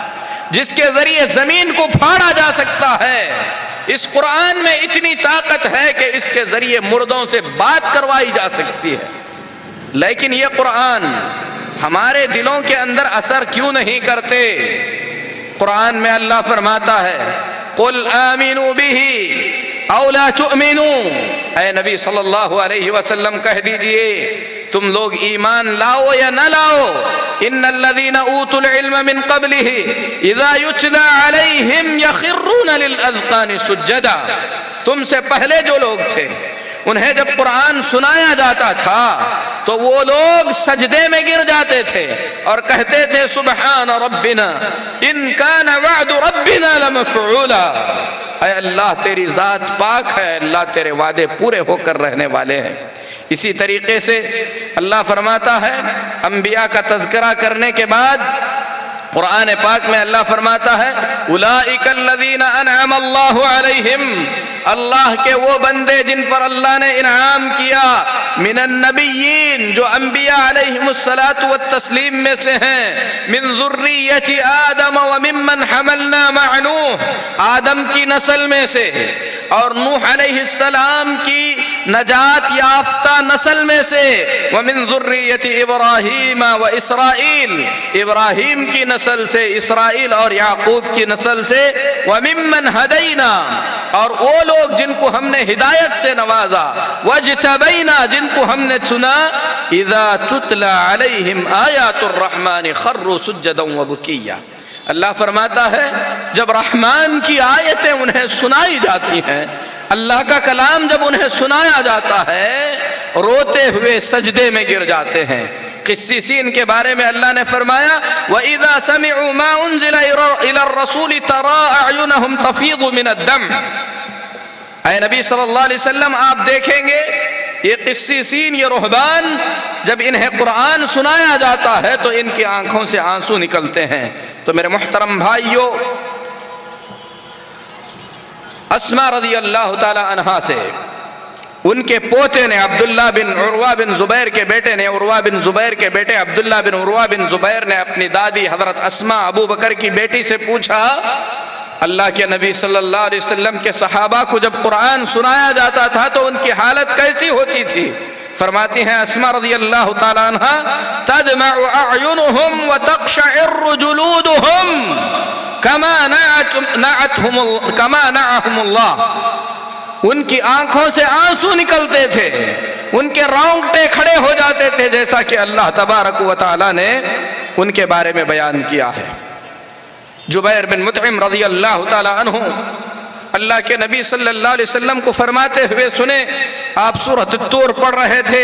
جس کے ذریعے زمین کو پھاڑا جا سکتا ہے۔ اس قرآن میں اتنی طاقت ہے کہ اس کے ذریعے مردوں سے بات کروائی جا سکتی ہے، لیکن یہ قرآن ہمارے دلوں کے اندر اثر کیوں نہیں کرتے؟ قرآن میں اللہ فرماتا ہے قُلْ آمِنُوا بِهِ أَوْ لَا تُؤْمِنُوا، اے نبی صلی اللہ علیہ وسلم کہہ دیجئے تم لوگ ایمان لاؤ یا نہ لاؤ، ان الذین اوتوا العلم من قبلہ اذا یتلی علیہم یخرون للاذقان سجدا، تم سے پہلے جو لوگ تھے انہیں جب قرآن سنایا جاتا تھا تو وہ لوگ سجدے میں گر جاتے تھے اور کہتے تھے سبحان ربنا ان کان وعد ربنا لمفعولا، اے اللہ تیری ذات پاک ہے، اللہ تیرے وعدے پورے ہو کر رہنے والے ہیں۔ اسی طریقے سے اللہ فرماتا ہے انبیاء کا تذکرہ کرنے کے بعد قرآن پاک میں اللہ فرماتا ہے اولئک الذین انعم اللہ علیہم، اللہ کے وہ بندے جن پر اللہ نے انعام کیا، من النبیین جو انبیاء علیہم الصلاۃ والتسلیم میں سے ہیں، من ذریۃ آدم وممن حملنا مع نوح، آدم کی نسل میں سے اور نوح علیہ السلام کی نجات یافتہ نسل میں سے، ومن ذریۃ ابراہیم و اسرائیل، ابراہیم کی نسل سے، اسرائیل اور یعقوب کی نسل سے، وممن ہدینا، اور وہ لوگ جن کو ہم نے ہدایت سے نوازا، واجتبینا جن کو ہم نے چنا، اذا تتلی علیہم آیات الرحمن خروا سجدا وبکیا، اللہ فرماتا ہے جب رحمان کی آیتیں انہیں سنائی جاتی ہیں، اللہ کا کلام جب انہیں سنایا جاتا ہے روتے ہوئے سجدے میں گر جاتے ہیں۔ قسیسین کے بارے میں اللہ نے فرمایا وَإِذَا سَمِعُوا مَا أُنزِلَ إِلَى الرَّسُولِ تَرَىٰ أَعْيُنَهُمْ تَفِيضُ مِنَ الدَّمْعِ، اے نبی صلی اللہ علیہ وسلم آپ دیکھیں گے یہ قسیسین، یہ رہبان، جب انہیں قرآن سنایا جاتا ہے تو ان کی آنکھوں سے آنسو نکلتے ہیں۔ تو میرے محترم بھائیو، اسماء رضی اللہ تعالی عنہا سے ان کے پوتے نے عبداللہ بن عروہ بن زبیر کے بیٹے نے، عروہ بن زبیر کے بیٹے عبداللہ بن عروہ بن زبیر نے اپنی دادی حضرت اسماء ابو بکر کی بیٹی سے پوچھا اللہ کے نبی صلی اللہ علیہ وسلم کے صحابہ کو جب قرآن سنایا جاتا تھا تو ان کی حالت کیسی ہوتی تھی؟ فرماتی ہیں اسماء رضی اللہ تعالی عنہا تدمع اعینہم وتقشعر جلودہم کما نعہم اللہ، ان کی آنکھوں سے آنسو نکلتے تھے، ان کے رونگٹے کھڑے ہو جاتے تھے، جیسا کہ اللہ تبارک و تعالی نے ان کے بارے میں بیان کیا ہے۔ جبیر بن مطعم رضی اللہ تعالی عنہ اللہ کے نبی صلی اللہ علیہ وسلم کو فرماتے ہوئے سنے، آپ سورۃ الطور پڑھ رہے تھے،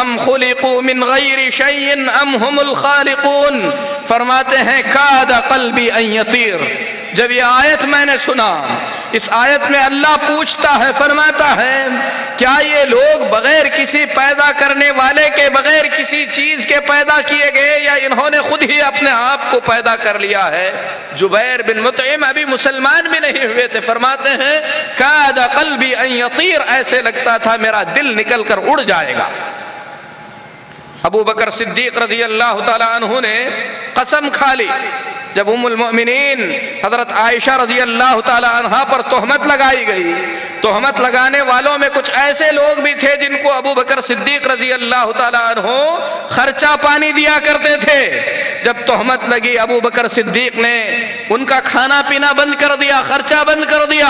ام خلقوا من غیر شیء ام هم الخالقون، فرماتے ہیں کاد قلبی ان یطیر۔ جب یہ آیت میں نے سنا، اس آیت میں اللہ پوچھتا ہے، فرماتا ہے کیا یہ لوگ بغیر کسی پیدا کرنے والے کے، بغیر کسی چیز کے پیدا کیے گئے، یا انہوں نے خود ہی اپنے آپ کو پیدا کر لیا ہے؟ جبیر بن مطعم ابھی مسلمان بھی نہیں ہوئے تھے، فرماتے ہیں کاد قلبی ان یطیر، ایسے لگتا تھا میرا دل نکل کر اڑ جائے گا۔ ابو بکر صدیق رضی اللہ تعالی عنہ نے قسم کھا لی جب ام المؤمنین حضرت عائشہ رضی اللہ تعالی عنہا پر تہمت لگائی گئی۔ تہمت لگانے والوں میں کچھ ایسے لوگ بھی تھے جن کو ابو بکر صدیق رضی اللہ تعالی عنہ خرچہ پانی دیا کرتے تھے۔ جب تہمت لگی ابو بکر صدیق نے ان کا کھانا پینا بند کر دیا، خرچہ بند کر دیا۔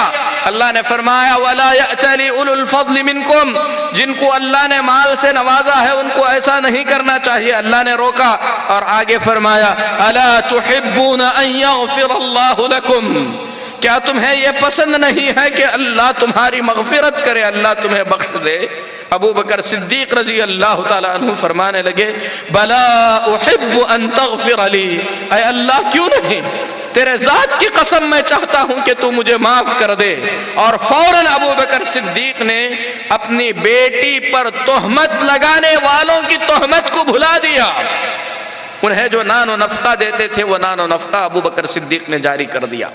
اللہ نے فرمایا وَلَا يَأْتَلِ أُولُو الْفَضْلِ مِنْكُمْ، جن کو اللہ نے مال سے نوازا ہے ان کو ایسا نہیں کرنا چاہیے۔ اللہ نے روکا اور آگے فرمایا أَلَا تُحِبُّونَ أَن يَغْفِرَ اللَّهُ لَكُمْ، کیا تمہیں یہ پسند نہیں ہے کہ اللہ تمہاری مغفرت کرے، اللہ تمہیں بخش دے؟ ابو بکر صدیق رضی اللہ تعالیٰ عنہ فرمانے لگے بلا احب ان تغفر لی، اے اللہ کیوں نہیں، تیرے ذات کی قسم میں چاہتا ہوں کہ تو مجھے معاف کر دے۔ اور فوراً ابو بکر صدیق نے اپنی بیٹی پر تہمت لگانے والوں کی تہمت کو بھلا دیا۔ انہیں جو نان و نفقہ دیتے تھے وہ نان و نفقہ ابو بکر صدیق نے جاری کر دیا۔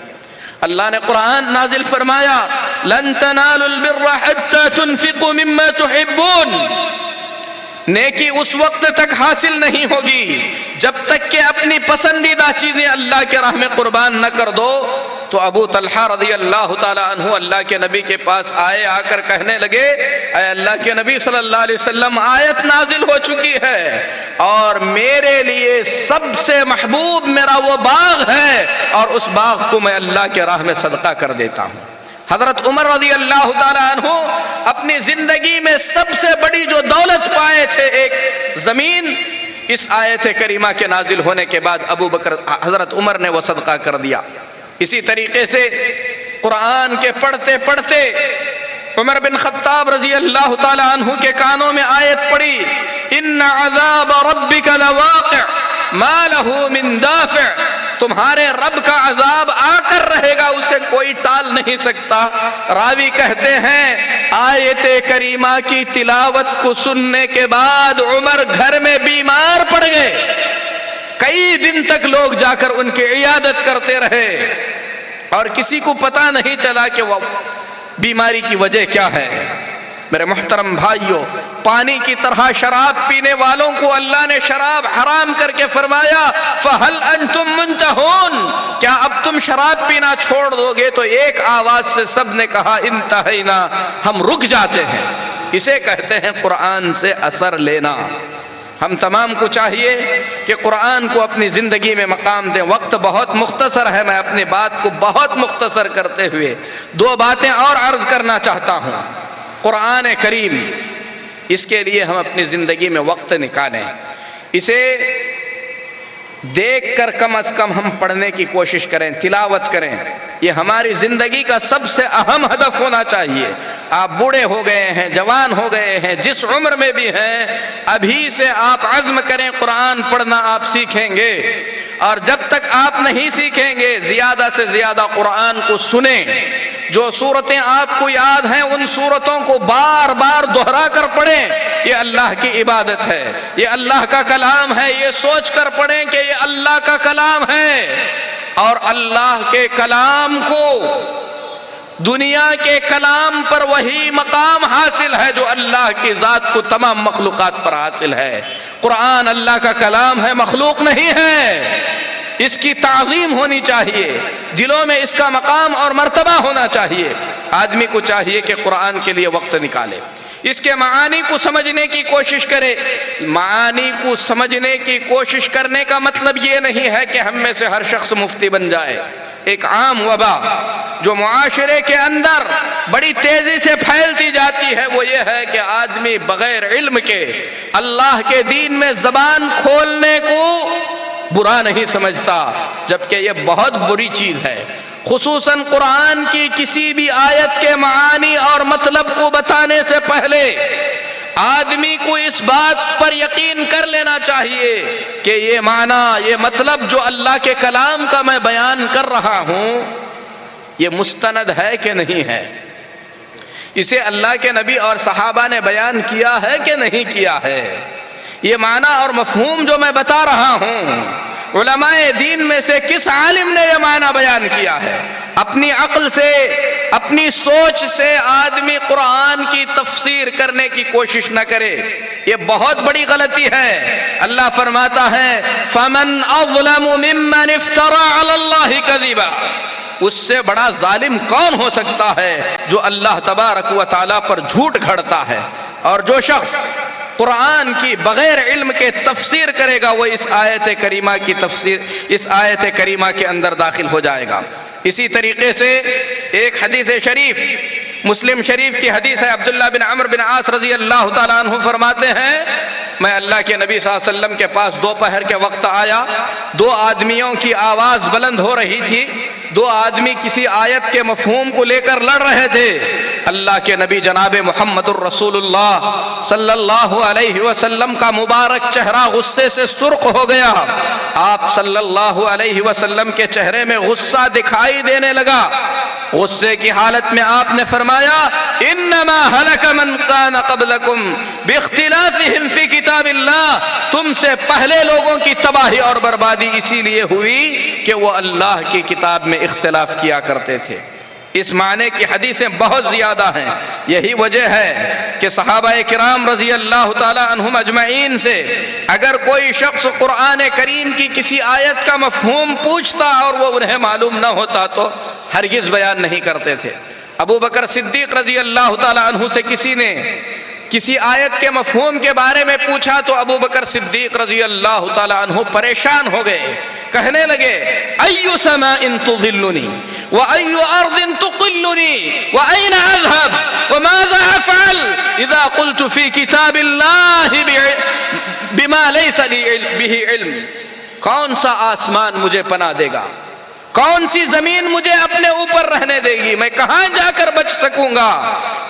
اللہ نے قرآن نازل فرمایا لن تنالوا البر حتى تنفقوا مما تحبون، نیکی اس وقت تک حاصل نہیں ہوگی جب تک کہ اپنی پسندیدہ چیزیں اللہ کے راہ میں قربان نہ کر دو۔ تو ابو طلحہ رضی اللہ تعالیٰ عنہ اللہ کے نبی کے پاس آئے، آ کر کہنے لگے اے اللہ کے نبی صلی اللہ علیہ وسلم، آیت نازل ہو چکی ہے اور میرے لیے سب سے محبوب میرا وہ باغ ہے اور اس باغ کو میں اللہ کے راہ میں صدقہ کر دیتا ہوں۔ حضرت عمر رضی اللہ تعالیٰ عنہ اپنی زندگی میں سب سے بڑی جو دولت پائے تھے، ایک زمین، اس آیت کریمہ کے نازل ہونے کے بعد حضرت عمر نے وہ صدقہ کر دیا۔ اسی طریقے سے قرآن کے پڑھتے پڑھتے عمر بن خطاب رضی اللہ تعالیٰ عنہ کے کانوں میں آیت پڑی ان عذاب ربک لواقع ما له من دافع، تمہارے رب کا عذاب آ کر رہے گا، اسے کوئی ٹال نہیں سکتا۔ راوی کہتے ہیں آیت کریمہ کی تلاوت کو سننے کے بعد عمر گھر میں بیمار پڑ گئے، کئی دن تک لوگ جا کر ان کی عیادت کرتے رہے اور کسی کو پتہ نہیں چلا کہ وہ بیماری کی وجہ کیا ہے۔ میرے محترم بھائیوں، پانی کی طرح شراب پینے والوں کو اللہ نے شراب حرام کر کے فرمایا فَهَلْ أَنْتُمْ مُنْتَهُونَ، کیا اب تم شراب پینا چھوڑ دو گے؟ تو ایک آواز سے سب نے کہا انتہینا، ہم رک جاتے ہیں۔ اسے کہتے ہیں قرآن سے اثر لینا۔ ہم تمام کو چاہیے کہ قرآن کو اپنی زندگی میں مقام دیں۔ وقت بہت مختصر ہے، میں اپنی بات کو بہت مختصر کرتے ہوئے دو باتیں اور عرض کرنا چاہتا ہوں۔ قرآن کریم، اس کے لیے ہم اپنی زندگی میں وقت نکالیں، اسے دیکھ کر کم از کم ہم پڑھنے کی کوشش کریں، تلاوت کریں۔ یہ ہماری زندگی کا سب سے اہم ہدف ہونا چاہیے۔ آپ بوڑھے ہو گئے ہیں، جوان ہو گئے ہیں، جس عمر میں بھی ہیں، ابھی سے آپ عزم کریں قرآن پڑھنا آپ سیکھیں گے، اور جب تک آپ نہیں سیکھیں گے زیادہ سے زیادہ قرآن کو سنیں۔ جو صورتیں آپ کو یاد ہیں ان صورتوں کو بار بار دہرا کر پڑھیں۔ یہ اللہ کی عبادت ہے، یہ اللہ کا کلام ہے، یہ سوچ کر پڑھیں کہ یہ اللہ کا کلام ہے، اور اللہ کے کلام کو دنیا کے کلام پر وہی مقام حاصل ہے جو اللہ کی ذات کو تمام مخلوقات پر حاصل ہے۔ قرآن اللہ کا کلام ہے، مخلوق نہیں ہے۔ اس کی تعظیم ہونی چاہیے، دلوں میں اس کا مقام اور مرتبہ ہونا چاہیے۔ آدمی کو چاہیے کہ قرآن کے لیے وقت نکالے، اس کے معانی کو سمجھنے کی کوشش کرے۔ معانی کو سمجھنے کی کوشش کرنے کا مطلب یہ نہیں ہے کہ ہم میں سے ہر شخص مفتی بن جائے۔ ایک عام وبا جو معاشرے کے اندر بڑی تیزی سے پھیلتی جاتی ہے وہ یہ ہے کہ آدمی بغیر علم کے اللہ کے دین میں زبان کھولنے کو برا نہیں سمجھتا، جبکہ یہ بہت بری چیز ہے۔ خصوصاً قرآن کی کسی بھی آیت کے معانی اور مطلب کو بتانے سے پہلے آدمی کو اس بات پر یقین کر لینا چاہیے کہ یہ معنی، یہ مطلب جو اللہ کے کلام کا میں بیان کر رہا ہوں یہ مستند ہے کہ نہیں ہے، اسے اللہ کے نبی اور صحابہ نے بیان کیا ہے کہ نہیں کیا ہے۔ یہ معنی اور مفہوم جو میں بتا رہا ہوں علماء دین میں سے کس عالم نے یہ معنی بیان کیا ہے؟ اپنی عقل سے، اپنی سوچ سے آدمی قرآن کی تفسیر کرنے کی کوشش نہ کرے، یہ بہت بڑی غلطی ہے۔ اللہ فرماتا ہے فَمَنْ أَظْلَمُ مِمَّنِ افْتَرَى عَلَى اللَّهِ كَذِبًا، اس سے بڑا ظالم کون ہو سکتا ہے جو اللہ تبارک و تعالیٰ پر جھوٹ گھڑتا ہے۔ اور جو شخص قرآن کی بغیر علم کے تفسیر کرے گا وہ اس آیت کریمہ کی تفسیر، اس آیت کریمہ کے اندر داخل ہو جائے گا۔ اسی طریقے سے ایک حدیث شریف، مسلم شریف کی حدیث ہے، عبداللہ بن عمرو بن عاص رضی اللہ تعالیٰ عنہ فرماتے ہیں میں اللہ کے نبی صلی اللہ علیہ وسلم کے پاس دوپہر کے وقت آیا، دو آدمیوں کی آواز بلند ہو رہی تھی، دو آدمی کسی آیت کے مفہوم کو لے کر لڑ رہے تھے۔ اللہ کے نبی جناب محمد الرسول اللہ صلی اللہ علیہ وسلم کا مبارک چہرہ غصے سے سرخ ہو گیا، آپ صلی اللہ علیہ وسلم کے چہرے میں غصہ دکھائی دینے لگا۔ غصے کی حالت میں آپ نے فرمایا انما ہلک من کان قبلکم باختلافہم فی کتاب اللہ، تم سے پہلے لوگوں کی تباہی اور بربادی اسی لیے ہوئی کہ وہ اللہ کی کتاب میں اختلاف کیا کرتے تھے۔ اس معنی کی حدیثیں بہت زیادہ ہیں۔ یہی وجہ ہے کہ صحابہ کرام رضی اللہ تعالی عنہم اجمعین سے اگر کوئی شخص قرآن کریم کی کسی آیت کا مفہوم پوچھتا اور وہ انہیں معلوم نہ ہوتا تو ہرگز بیان نہیں کرتے تھے۔ ابو بکر صدیق رضی اللہ تعالی عنہ سے کسی نے کسی آیت کے مفہوم کے بارے میں پوچھا تو ابو بکر صدیق رضی اللہ تعالی عنہ پریشان ہو گئے، کہنے لگے ایُّ سماء تظلنی وأي أرض تقلني وأين أذهب وماذا أفعل إذا قلت في كتاب الله بما ليس لي به علم۔ کون سا آسمان مجھے پناہ دے گا، کون سی زمین مجھے اپنے اوپر رہنے دے گی، میں کہاں جا کر بچ سکوں گا،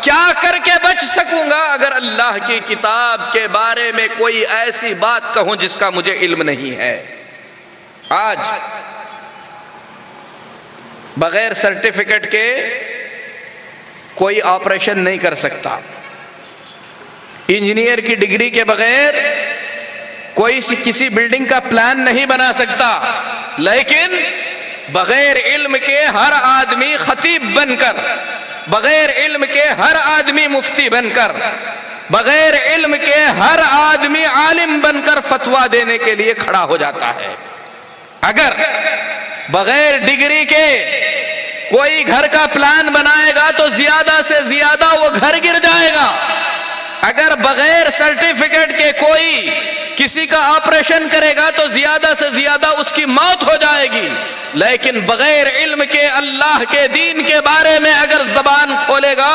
کیا کر کے بچ سکوں گا اگر اللہ کی کتاب کے بارے میں کوئی ایسی بات کہوں جس کا مجھے علم نہیں ہے۔ آج بغیر سرٹیفکیٹ کے کوئی آپریشن نہیں کر سکتا، انجینئر کی ڈگری کے بغیر کوئی کسی بلڈنگ کا پلان نہیں بنا سکتا، لیکن بغیر علم کے ہر آدمی خطیب بن کر، بغیر علم کے ہر آدمی مفتی بن کر، بغیر علم کے ہر آدمی عالم بن کر فتویٰ دینے کے لیے کھڑا ہو جاتا ہے۔ اگر بغیر ڈگری کے کوئی گھر کا پلان بنائے گا تو زیادہ سے زیادہ وہ گھر گر جائے گا، اگر بغیر سرٹیفکیٹ کے کوئی کسی کا آپریشن کرے گا تو زیادہ سے زیادہ اس کی موت ہو جائے گی، لیکن بغیر علم کے اللہ کے دین کے بارے میں اگر زبان کھولے گا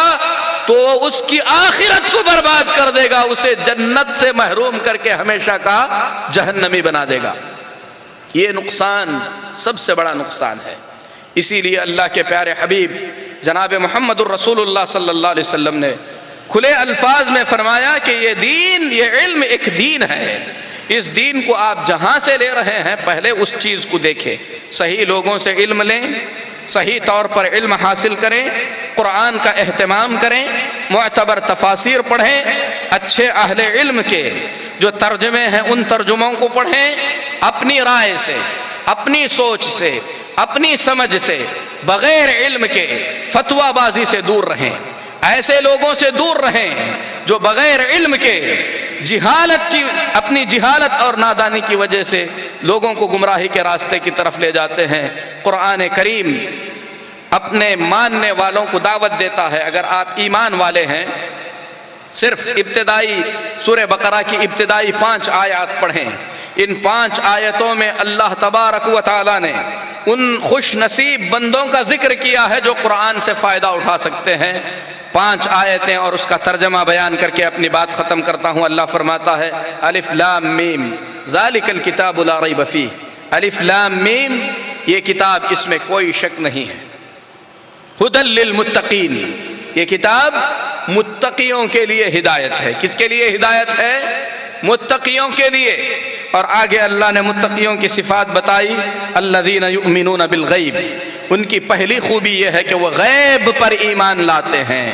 تو اس کی آخرت کو برباد کر دے گا، اسے جنت سے محروم کر کے ہمیشہ کا جہنمی بنا دے گا۔ یہ نقصان سب سے بڑا نقصان ہے۔ اسی لیے اللہ کے پیارے حبیب جناب محمد الرسول اللہ صلی اللہ علیہ وسلم نے کھلے الفاظ میں فرمایا کہ یہ دین، یہ علم ایک دین ہے، اس دین کو آپ جہاں سے لے رہے ہیں پہلے اس چیز کو دیکھیں، صحیح لوگوں سے علم لیں، صحیح طور پر علم حاصل کریں، قرآن کا اہتمام کریں، معتبر تفاسیر پڑھیں، اچھے اہل علم کے جو ترجمے ہیں ان ترجموں کو پڑھیں، اپنی رائے سے، اپنی سوچ سے، اپنی سمجھ سے، بغیر علم کے فتویٰ بازی سے دور رہیں، ایسے لوگوں سے دور رہیں جو بغیر علم کے جہالت کی، اپنی جہالت اور نادانی کی وجہ سے لوگوں کو گمراہی کے راستے کی طرف لے جاتے ہیں۔ قرآن کریم اپنے ماننے والوں کو دعوت دیتا ہے، اگر آپ ایمان والے ہیں صرف ابتدائی سورہ بقرہ کی ابتدائی 5 آیات پڑھیں، ان 5 آیتوں میں اللہ تبارک و تعالی نے ان خوش نصیب بندوں کا ذکر کیا ہے جو قرآن سے فائدہ اٹھا سکتے ہیں۔ 5 آیتیں اور اس کا ترجمہ بیان کر کے اپنی بات ختم کرتا ہوں۔ اللہ فرماتا ہے الف لام میم ذالک الکتاب لا ریب فیہ، الف لام میم یہ کتاب، اس میں کوئی شک نہیں ہے، ھدی للمتقین، یہ کتاب متقیوں کے لیے ہدایت ہے۔ کس کے لیے ہدایت ہے؟ متقیوں کے لیے۔ اور آگے اللہ نے متقیوں کی صفات بتائی، الذین یؤمنون بالغیب، ان کی پہلی خوبی یہ ہے کہ وہ غیب پر ایمان لاتے ہیں،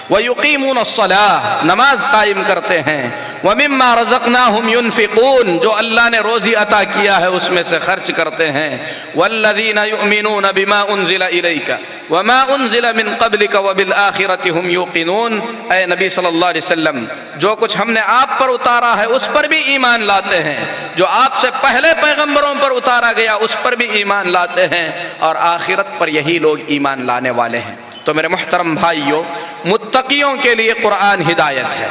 وَيُقِيمُونَ الصَّلَاةَ، نماز قائم کرتے ہیں، وَمِمَّا رَزَقْنَاهُمْ يُنْفِقُونَ، جو اللہ نے روزی عطا کیا ہے اس میں سے خرچ کرتے ہیں، وَالَّذِينَ يُؤْمِنُونَ بِمَا أُنزِلَ إِلَيْكَ وَمَا أُنزِلَ مِن قَبْلِكَ وَبِالْآخِرَةِ هُمْ يُوقِنُونَ، اے نبی صلی اللہ علیہ وسلم جو کچھ ہم نے آپ پر اتارا ہے اس پر بھی ایمان لاتے ہیں، جو آپ سے پہلے پیغمبروں پر اتارا گیا اس پر بھی ایمان لاتے ہیں، اور آخرت پر یہی لوگ ایمان لانے والے ہیں۔ تو میرے محترم بھائیوں، متقیوں کے لیے قرآن ہدایت ہے،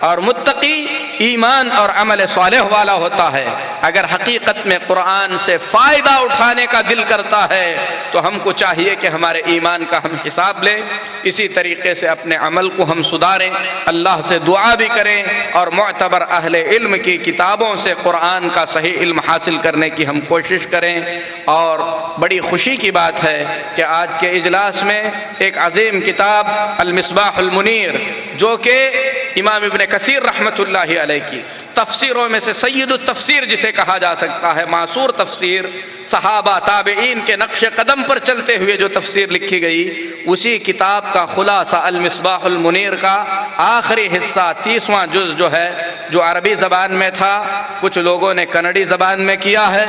اور متقی ایمان اور عمل صالح والا ہوتا ہے۔ اگر حقیقت میں قرآن سے فائدہ اٹھانے کا دل کرتا ہے تو ہم کو چاہیے کہ ہمارے ایمان کا ہم حساب لیں، اسی طریقے سے اپنے عمل کو ہم سدھاریں، اللہ سے دعا بھی کریں، اور معتبر اہل علم کی کتابوں سے قرآن کا صحیح علم حاصل کرنے کی ہم کوشش کریں۔ اور بڑی خوشی کی بات ہے کہ آج کے اجلاس میں ایک عظیم کتاب المصباح المنیر، جو کہ امام ابن کثیر رحمۃ اللہ علیہ کی تفسیروں میں سے سید التفسیر جسے کہا جا سکتا ہے، معصور تفسیر، صحابہ تابعین کے نقش قدم پر چلتے ہوئے جو تفسیر لکھی گئی، اسی کتاب کا خلاصہ المصباح المنیر کا آخری حصہ 30واں جز جو ہے، جو عربی زبان میں تھا، کچھ لوگوں نے کنڑی زبان میں کیا ہے،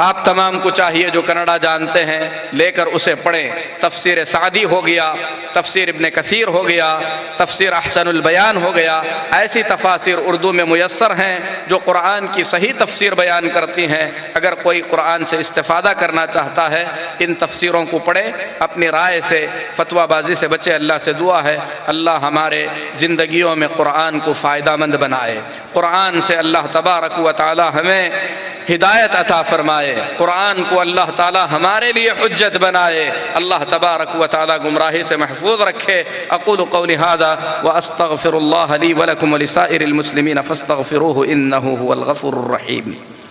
آپ تمام کو چاہیے جو کنڑا جانتے ہیں لے کر اسے پڑھیں۔ تفسیر سعدی ہو گیا، تفسیر ابن کثیر ہو گیا، تفسیر احسن البیان ہو گیا، ایسی تفاسیر اردو میں میسر ہیں جو قرآن کی صحیح تفسیر بیان کرتی ہیں۔ اگر کوئی قرآن سے استفادہ کرنا چاہتا ہے ان تفسیروں کو پڑھے، اپنی رائے سے فتویٰ بازی سے بچے۔ اللہ سے دعا ہے اللہ ہمارے زندگیوں میں قرآن کو فائدہ مند بنائے، قرآن سے اللہ تبارک و تعالی ہمیں ہدایت عطا فرمائے، قرآن کو اللہ تعالی ہمارے لیے حجت بنائے، اللہ تبارک و تعالی گمراہی سے محفوظ رکھے۔ اقول قولی ھذا واستغفر اللہ لی ولکم ولسائر المسلمین فاستغفروہ انہ هو الغفور الرحیم۔